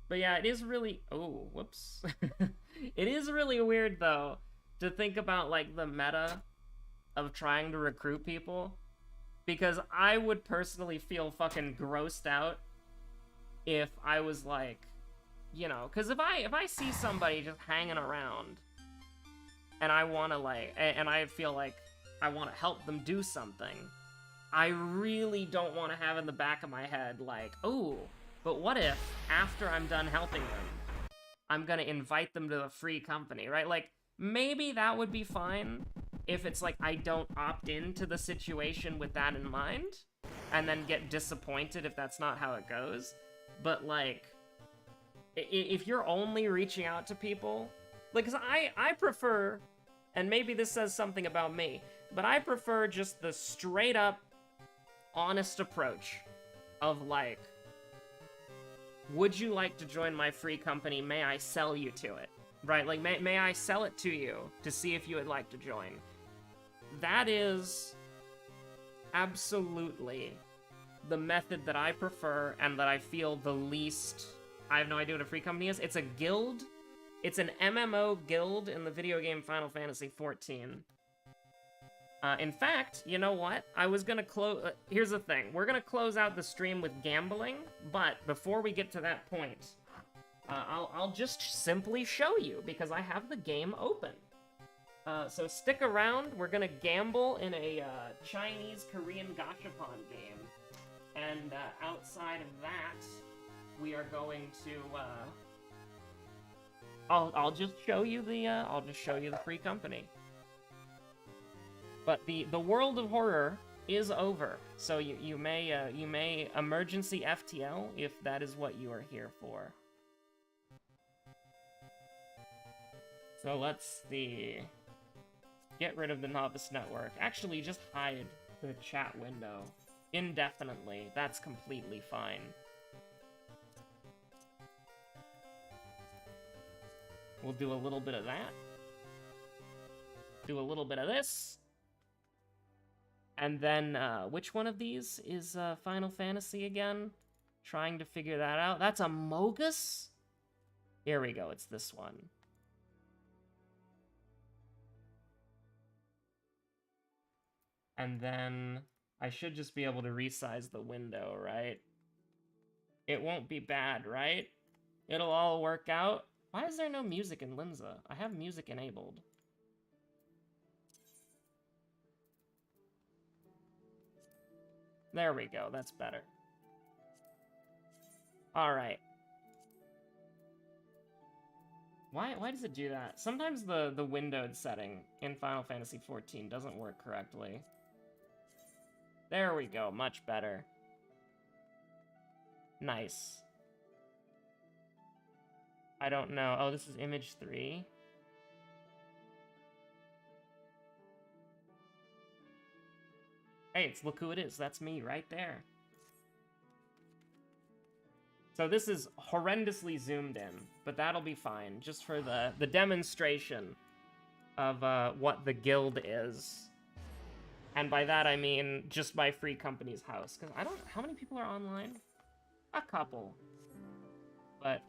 But yeah, it is really... Oh, whoops. It is really weird, though, to think about, like, the meta of trying to recruit people. Because I would personally feel fucking grossed out if I was, like... You know, because if I see somebody just hanging around, and I want to, like, and I feel like I want to help them do something, I really don't want to have in the back of my head, like, oh, but what if, after I'm done helping them, I'm gonna invite them to the free company, right? Like, maybe that would be fine if it's like I don't opt into the situation with that in mind, and then get disappointed if that's not how it goes, but, like... If you're only reaching out to people, like, cause I prefer, and maybe this says something about me, but I prefer just the straight up, honest approach of, like, would you like to join my free company? May I sell you to it? Right? Like, may I sell it to you to see if you would like to join? That is absolutely the method that I prefer and that I feel the least... I have no idea what a free company is. It's a guild. It's an MMO guild in the video game Final Fantasy XIV. In fact, you know what? I was gonna close... here's the thing. We're gonna close out the stream with gambling, but before we get to that point, I'll just simply show you, because I have the game open. So stick around. We're gonna gamble in a Chinese-Korean gachapon game. And outside of that... we are going to, I'll just show you the free company. But the world of horror is over, so you may emergency FTL if that is what you are here for. So let's see. Get rid of the novice network. Actually, just hide the chat window indefinitely. That's completely fine. We'll do a little bit of that. Do a little bit of this. And then, which one of these is Final Fantasy again? Trying to figure that out. That's a Mogus? Here we go, it's this one. And then I should just be able to resize the window, right? It won't be bad, right? It'll all work out. Why is there no music in Limsa? I have music enabled. There we go, that's better. Alright. Why does it do that? Sometimes the windowed setting in Final Fantasy XIV doesn't work correctly. There we go, much better. Nice. I don't know. Oh, this is image 3. Hey, look who it is. That's me right there. So this is horrendously zoomed in, but that'll be fine, just for the demonstration of what the guild is. And by that I mean just my Free Company's house, because I don't... How many people are online? A couple. But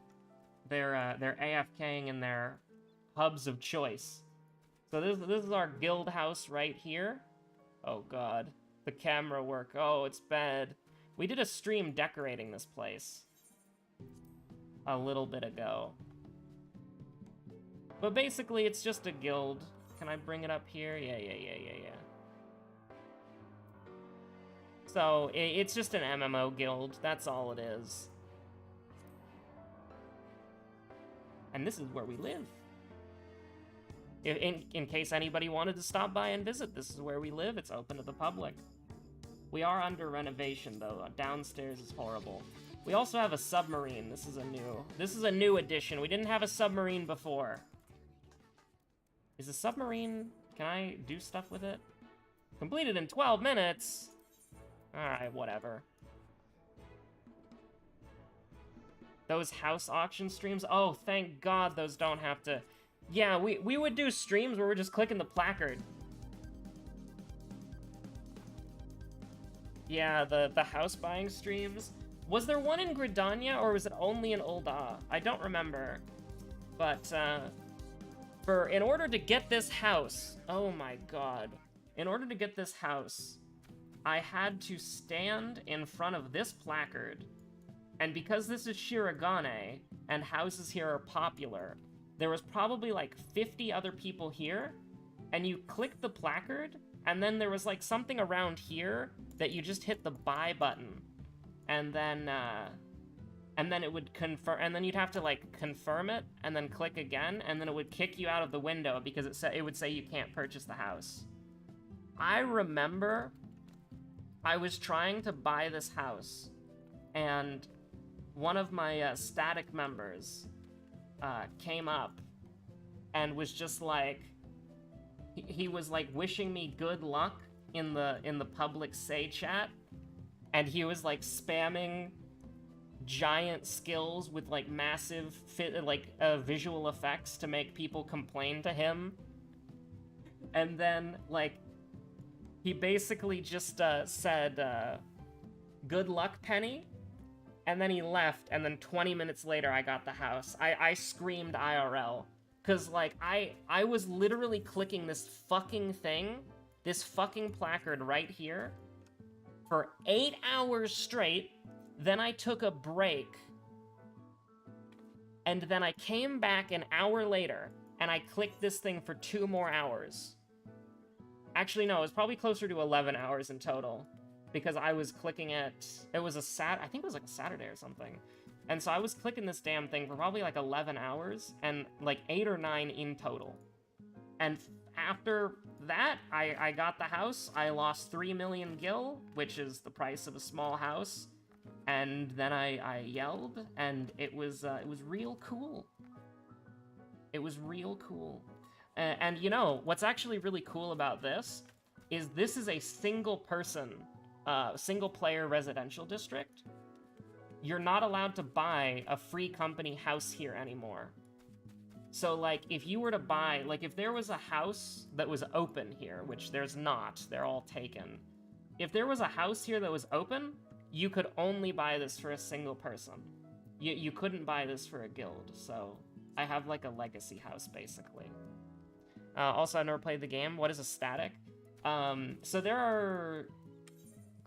they're AFKing in their hubs of choice. So this is our guild house right here. Oh god. The camera work. Oh, it's bad. We did a stream decorating this place a little bit ago. But basically, it's just a guild. Can I bring it up here? Yeah. So, it's just an MMO guild. That's all it is. And this is where we live. In case anybody wanted to stop by and visit, this is where we live. It's open to the public. We are under renovation, though. Downstairs is horrible. We also have a submarine. This is a new addition. We didn't have a submarine before. Is a submarine... Can I do stuff with it? Completed in 12 minutes! Alright, whatever. Those house auction streams? Oh, thank God those don't have to... Yeah, we would do streams where we're just clicking the placard. Yeah, the house buying streams. Was there one in Gridania, or was it only in Ul'dah? I don't remember. But, in order to get this house... Oh my god. In order to get this house, I had to stand in front of this placard. And because this is Shirogane, and houses here are popular, there was probably like 50 other people here, and you click the placard, and then there was like something around here that you just hit the buy button, and then it would confirm, and then you'd have to like confirm it, and then click again, and then it would kick you out of the window because it would say you can't purchase the house. I remember I was trying to buy this house, and one of my static members came up and was just like, he was like wishing me good luck in the public say chat, and he was like spamming giant skills with like massive visual effects to make people complain to him. And then like he basically just said good luck, Penny. And then he left, and then 20 minutes later, I got the house. I screamed IRL. Because, like, I was literally clicking this fucking thing, this fucking placard right here, for 8 hours straight. Then I took a break. And then I came back an hour later, and I clicked this thing for 2 more hours. Actually, no, it was probably closer to 11 hours in total. Because I was clicking it, I think it was like a Saturday or something. And so I was clicking this damn thing for probably like 11 hours, and like 8 or 9 in total. And after that, I got the house. I lost 3 million gil, which is the price of a small house. And then I yelled, and it was real cool. It was real cool. And you know, what's actually really cool about this is a single person, single player residential district. You're not allowed to buy a free company house here anymore. So, like, if you were to buy, like, if there was a house that was open here, which there's not, they're all taken. If there was a house here that was open, you could only buy this for a single person. You couldn't buy this for a guild, so I have, like, a legacy house, basically. Also, I've never played the game. What is a static? So there are...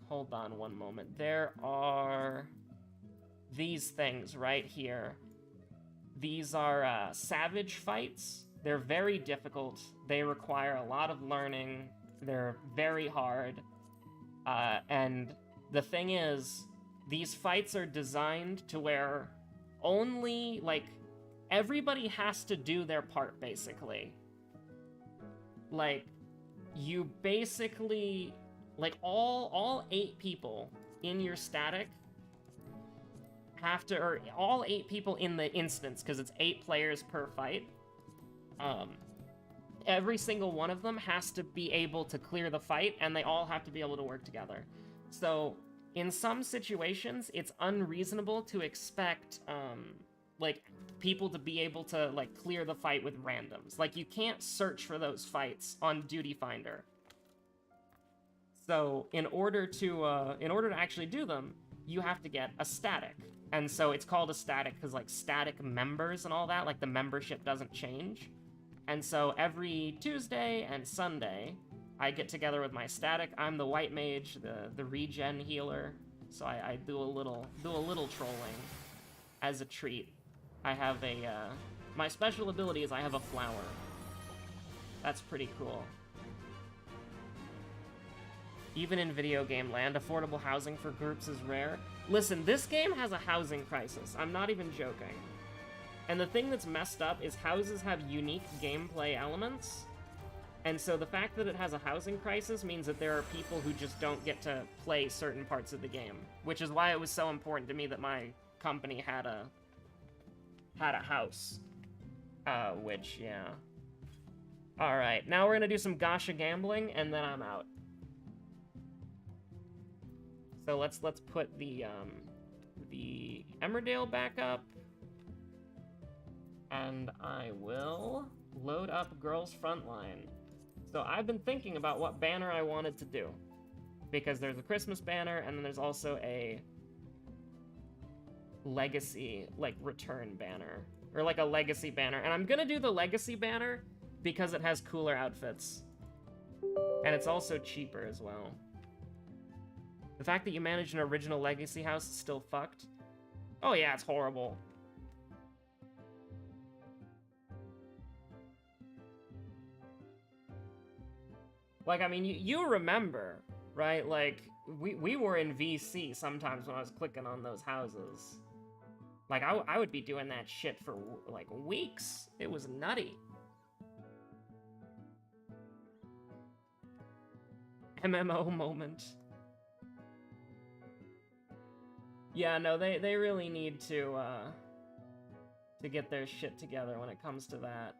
Hold on one moment. There are these things right here. These are savage fights. They're very difficult. They require a lot of learning. They're very hard. And the thing is, these fights are designed to where only, like, everybody has to do their part, basically. Like, you basically, like, all 8 people in your static have to, or all 8 people in the instance, because it's 8 players per fight, every single one of them has to be able to clear the fight, and they all have to be able to work together. So, in some situations, it's unreasonable to expect, like, people to be able to, like, clear the fight with randoms. Like, you can't search for those fights on Duty Finder. So, in order to actually do them, you have to get a static. And so it's called a static because, like, static members and all that, like, the membership doesn't change. And so every Tuesday and Sunday, I get together with my static. I'm the white mage, the regen healer. So I do a little trolling as a treat. I have a, my special ability is I have a flower. That's pretty cool. Even in video game land, affordable housing for groups is rare. Listen, this game has a housing crisis. I'm not even joking. And the thing that's messed up is houses have unique gameplay elements. And so the fact that it has a housing crisis means that there are people who just don't get to play certain parts of the game. Which is why it was so important to me that my company had a house. Which, yeah. Alright, now we're gonna do some Gacha gambling, and then I'm out. So let's put the Emmerdale back up. And I will load up Girls Frontline. So I've been thinking about what banner I wanted to do. Because there's a Christmas banner, and then there's also a legacy, like, return banner. Or, like, a legacy banner. And I'm gonna do the legacy banner because it has cooler outfits. And it's also cheaper as well. The fact that you manage an original legacy house is still fucked. Oh yeah, it's horrible. Like, I mean, you remember, right? Like, we were in VC sometimes when I was clicking on those houses. Like, I would be doing that shit for, like, weeks. It was nutty. MMO moment. Yeah, no, they really need to get their shit together when it comes to that.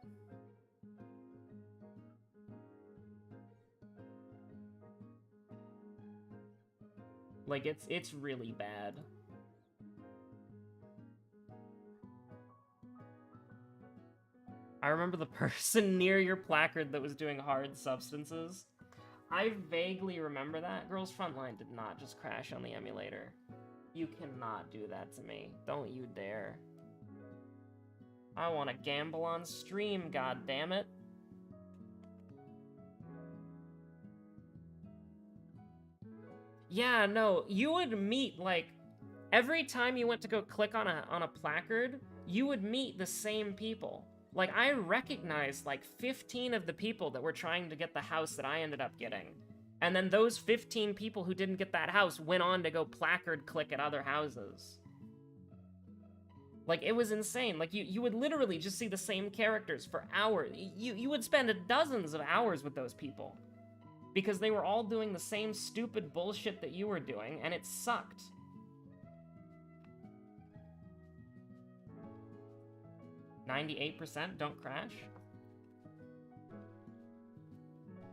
Like, it's really bad. I remember the person near your placard that was doing hard substances. I vaguely remember that. Girls Frontline did not just crash on the emulator. You cannot do that to me. Don't you dare. I want to gamble on stream, goddammit. Yeah, no, you would meet, like, every time you went to go click on a placard, you would meet the same people. Like, I recognized, like, 15 of the people that were trying to get the house that I ended up getting. And then those 15 people who didn't get that house went on to go placard click at other houses. Like, it was insane. Like, you would literally just see the same characters for hours. You would spend dozens of hours with those people. Because they were all doing the same stupid bullshit that you were doing, and it sucked. "98% don't crash?"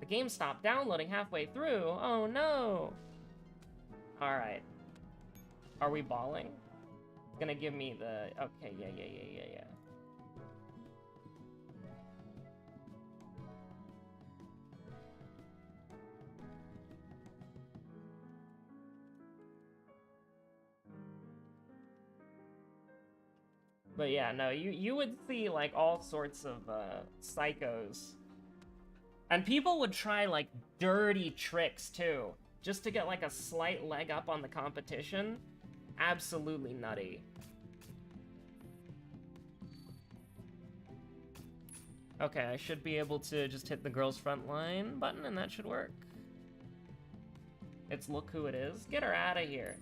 The game stopped downloading halfway through. Oh no! Alright. Are we balling? It's gonna give me the... Okay, yeah. But yeah, no, you would see, like, all sorts of, psychos. And people would try, like, dirty tricks, too, just to get, like, a slight leg up on the competition. Absolutely nutty. Okay, I should be able to just hit the girls front line button, and that should work. It's look who it is. Get her out of here.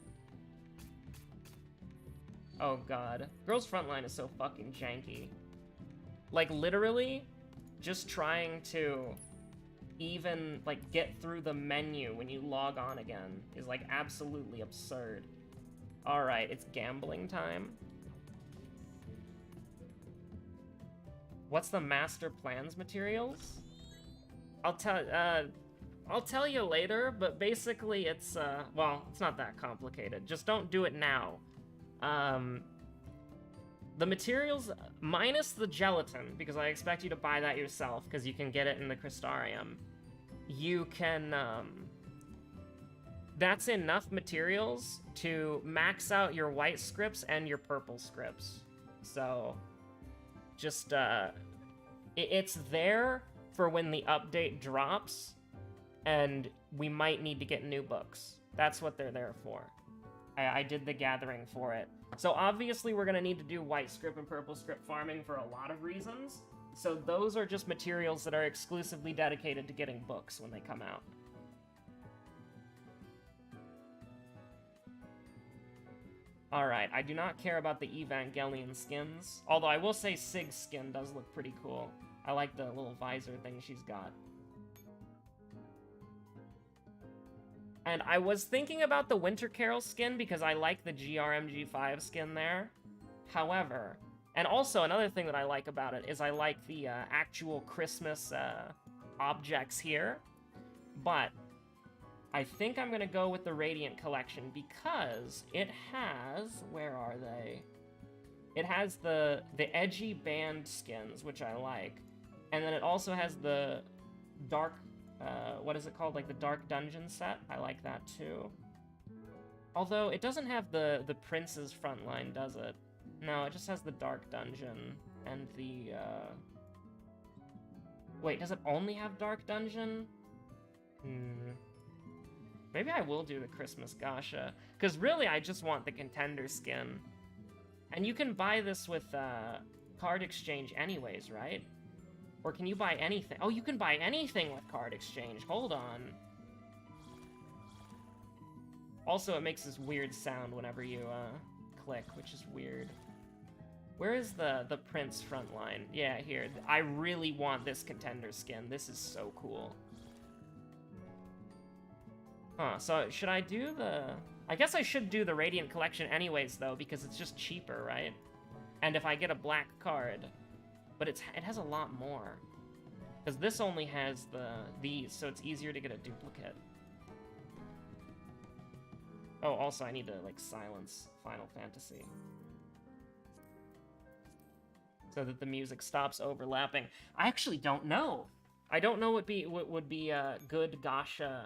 Oh god. Girls Frontline is so fucking janky. Like, literally, just trying to even, like, get through the menu when you log on again is, like, absolutely absurd. Alright, it's gambling time. What's the master plans materials? I'll tell you later, but basically it's, well, it's not that complicated. Just don't do it now. The materials, minus the gelatin, because I expect you to buy that yourself, because you can get it in the Crystarium. You can, that's enough materials to max out your white scripts and your purple scripts. So, just, it's there for when the update drops, and we might need to get new books. That's what they're there for. I did the gathering for it. So obviously we're gonna need to do white script and purple script farming for a lot of reasons. So those are just materials that are exclusively dedicated to getting books when they come out. Alright, I do not care about the Evangelion skins. Although I will say Sig's skin does look pretty cool. I like the little visor thing she's got. And I was thinking about the Winter Carol skin because I like the GRMG5 skin there. However, and also another thing that I like about it is I like the actual Christmas objects here. But I think I'm going to go with the Radiant Collection because it has... Where are they? It has the edgy band skins, which I like. And then it also has the dark... what is it called? Like the Dark Dungeon set? I like that too. Although, it doesn't have the Prince's Frontline, does it? No, it just has the Dark Dungeon and the, Wait, does it only have Dark Dungeon? Maybe I will do the Christmas Gacha. Because really, I just want the Contender skin. And you can buy this with, card exchange anyways, right? Or can you buy anything? Oh, you can buy anything with card exchange. Hold on. Also, it makes this weird sound whenever you, click, which is weird. Where is the Prince Frontline? Yeah, here. I really want this Contender skin. This is so cool. Huh, so should I do the... I guess I should do the Radiant Collection anyways, though, because it's just cheaper, right? And if I get a black card... But it has a lot more. Because this only has these, so it's easier to get a duplicate. Oh, also I need to, like, silence Final Fantasy. So that the music stops overlapping. I actually don't know. I don't know what would be a good Gacha,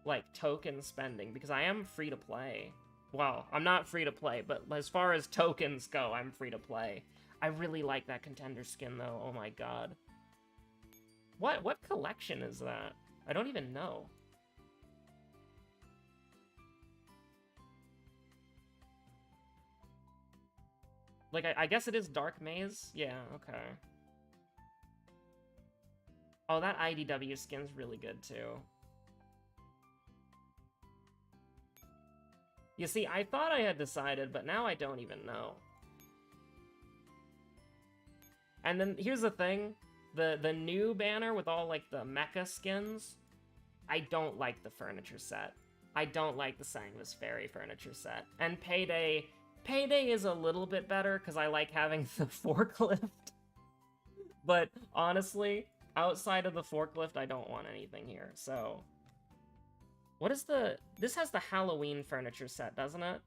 like, token spending, because I am free to play. Well, I'm not free to play, but as far as tokens go, I'm free to play. I really like that Contender skin, though. Oh my god. What collection is that? I don't even know. Like, I guess it is Dark Maze? Yeah, okay. Oh, that IDW skin's really good, too. You see, I thought I had decided, but now I don't even know. And then here's the thing. The new banner with all, like, the mecha skins, I don't like the furniture set. I don't like the Sanguis Fairy furniture set. And Payday is a little bit better, because I like having the forklift. But, honestly, outside of the forklift, I don't want anything here, so... What is the... This has the Halloween furniture set, doesn't it?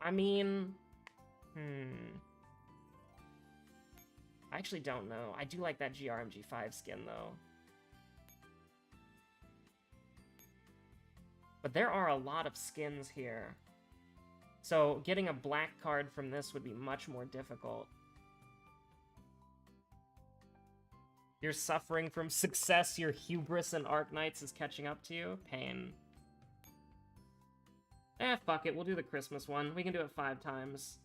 I mean... I actually don't know. I do like that GRMG5 skin, though. But there are a lot of skins here. So getting a black card from this would be much more difficult. You're suffering from success, your hubris and Arknights is catching up to you. Pain. Fuck it, we'll do the Christmas one. We can do it 5 times.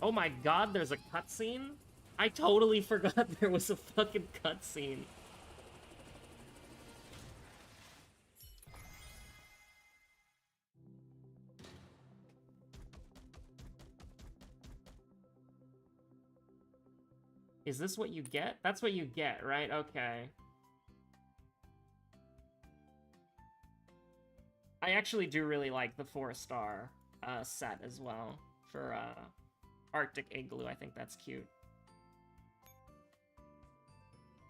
Oh my god, there's a cutscene? I totally forgot there was a fucking cutscene. Is this what you get? That's what you get, right? Okay. I actually do really like the 4-star set as well for Arctic Igloo. I think that's cute.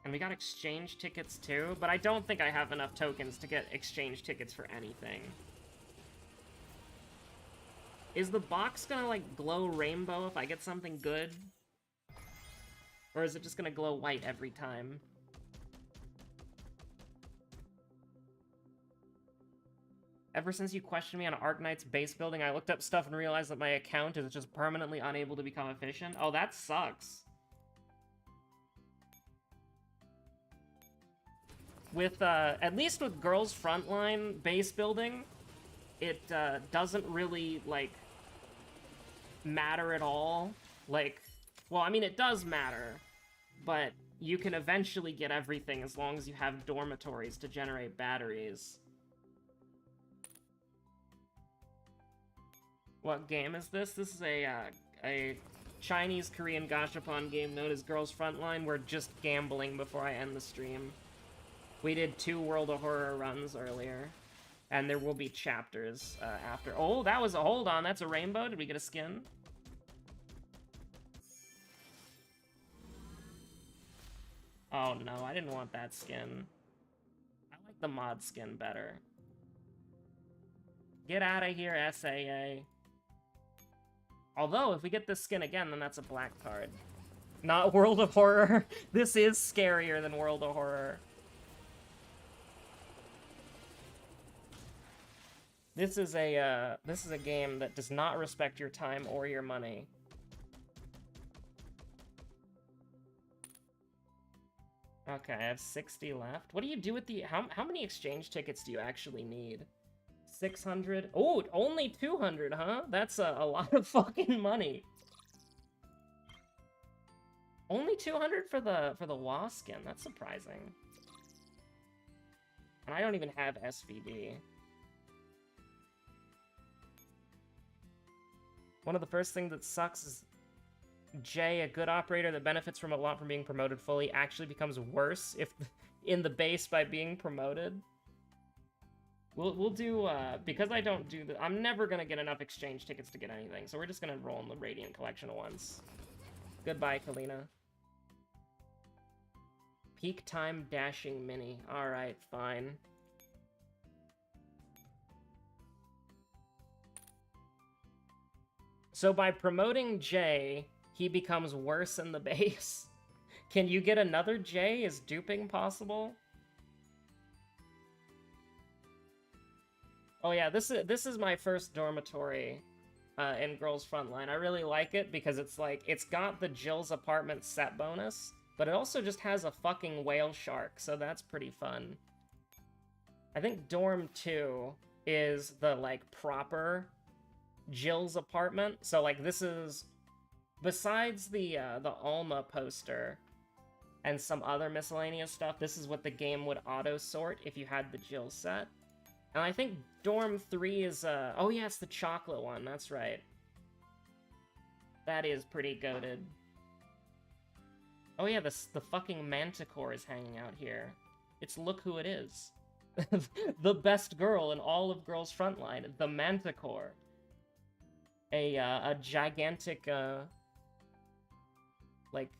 And we got exchange tickets too, but I don't think I have enough tokens to get exchange tickets for anything. Is the box gonna, like, glow rainbow if I get something good? Or is it just gonna glow white every time? Ever since you questioned me on Arknight's base building, I looked up stuff and realized that my account is just permanently unable to become efficient. Oh, that sucks. With, at least with Girls Frontline base building, it, doesn't really, like, matter at all. Like, well, I mean, it does matter, but you can eventually get everything as long as you have dormitories to generate batteries. What game is this? This is a Chinese-Korean gachapon game known as Girls Frontline. We're just gambling before I end the stream. We did 2 World of Horror runs earlier, and there will be chapters after. Oh, that was a... Hold on, that's a rainbow? Did we get a skin? Oh no, I didn't want that skin. I like the mod skin better. Get out of here, SAA. Although, if we get this skin again, then that's a black card. Not World of Horror. This is scarier than World of Horror. This is a game that does not respect your time or your money. Okay, I have 60 left. What do you do with the... How many exchange tickets do you actually need? 600? Oh, only 200, huh? That's a lot of fucking money. Only 200 for the WA skin. That's surprising. And I don't even have SVD. One of the first things that sucks is Jay, a good operator that benefits from a lot from being promoted fully, actually becomes worse if in the base by being promoted. We'll do, because I don't do the... I'm never gonna get enough exchange tickets to get anything, so we're just gonna roll in the Radiant Collection once. Goodbye, Kalina. Peak time dashing mini. Alright, fine. So by promoting Jay, he becomes worse in the base. Can you get another Jay? Is duping possible? Oh yeah, this is my first dormitory in Girls Frontline. I really like it because it's like, it's got the Jill's apartment set bonus, but it also just has a fucking whale shark, so that's pretty fun. I think Dorm 2 is the, like, proper Jill's apartment. So, like, this is, besides the Alma poster and some other miscellaneous stuff, this is what the game would auto-sort if you had the Jill set. And I think Dorm 3 is, oh yeah, it's the chocolate one, that's right. That is pretty goated. Oh yeah, the fucking Manticore is hanging out here. It's Look Who It Is. The best girl in all of Girls Frontline, the Manticore. A gigantic, like,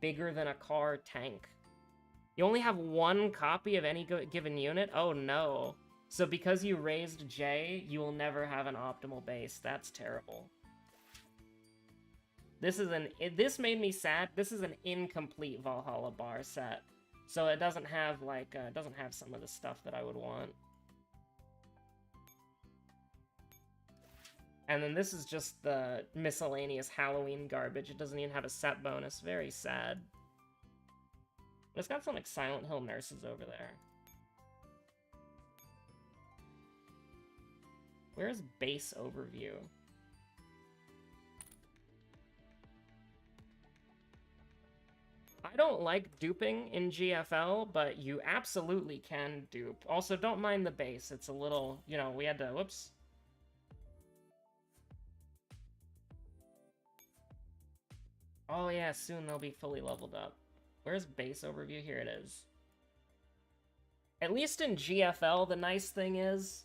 bigger than a car tank. You only have one copy of any given unit? Oh no. So because you raised J, you will never have an optimal base. That's terrible. This made me sad. This is an incomplete Valhalla bar set. So it doesn't have, like, it doesn't have some of the stuff that I would want. And then this is just the miscellaneous Halloween garbage. It doesn't even have a set bonus. Very sad. It's got some, like, Silent Hill nurses over there. Where's base overview? I don't like duping in GFL, but you absolutely can dupe. Also, don't mind the base. It's a little, you know, we had to, whoops. Oh yeah, soon they'll be fully leveled up. Where's base overview? Here it is. At least in GFL, the nice thing is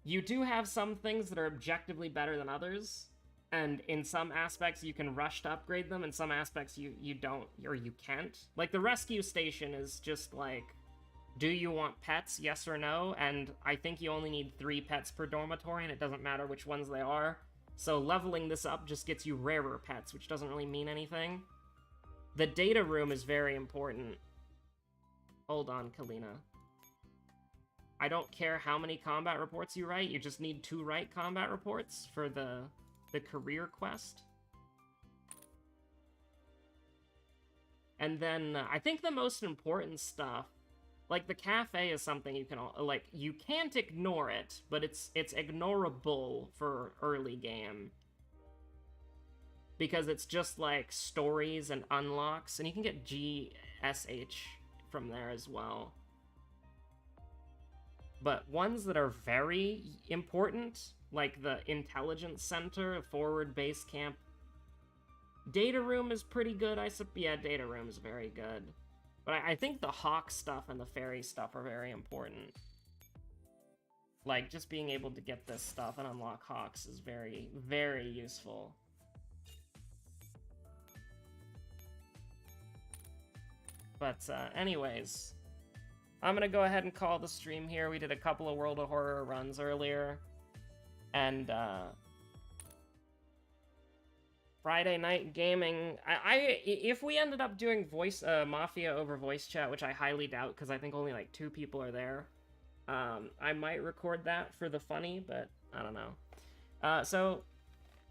you do have some things that are objectively better than others. And in some aspects, you can rush to upgrade them. In some aspects, you don't, or you can't. Like, the rescue station is just like, do you want pets, yes or no? And I think you only need 3 pets per dormitory, and it doesn't matter which ones they are. So leveling this up just gets you rarer pets, which doesn't really mean anything. The data room is very important. Hold on, Kalina. I don't care how many combat reports you write, you just need to write combat reports for the career quest. And then I think the most important stuff, like the cafe is something you can, like, you can't ignore it, but it's ignorable for early game. Because it's just like stories and unlocks, and you can get GSH from there as well. But ones that are very important, like the Intelligence Center, Forward Base Camp. Data Room is pretty good, yeah, Data Room is very good. But I think the Hawk stuff and the Fairy stuff are very important. Like, just being able to get this stuff and unlock Hawks is very, very useful. But, anyways, I'm gonna go ahead and call the stream here. We did a couple of World of Horror runs earlier. And, Friday night gaming. If we ended up doing voice Mafia over voice chat, which I highly doubt because I think only like 2 people are there, I might record that for the funny, but I don't know. So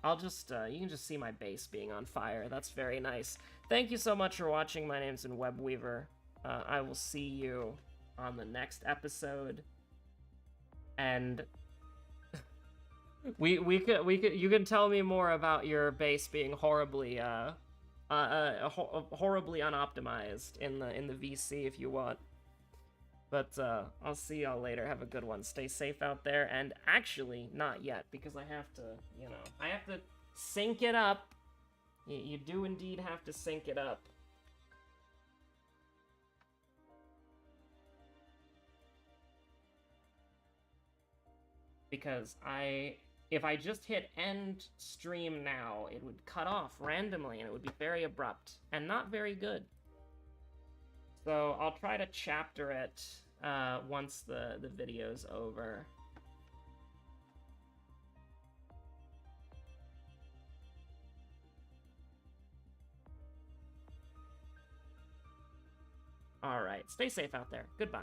I'll just you can just see my base being on fire. That's very nice. Thank you so much for watching. My name's Webweaver. I will see you on the next episode, and you can tell me more about your base being horribly horribly unoptimized in the VC if you want. But I'll see y'all later. Have a good one. Stay safe out there. And actually, not yet, because I have to, you know, I have to sync it up. You do indeed have to sync it up. Because if I just hit end stream now, it would cut off randomly, and it would be very abrupt, and not very good. So I'll try to chapter it once the video's over. Alright, stay safe out there. Goodbye.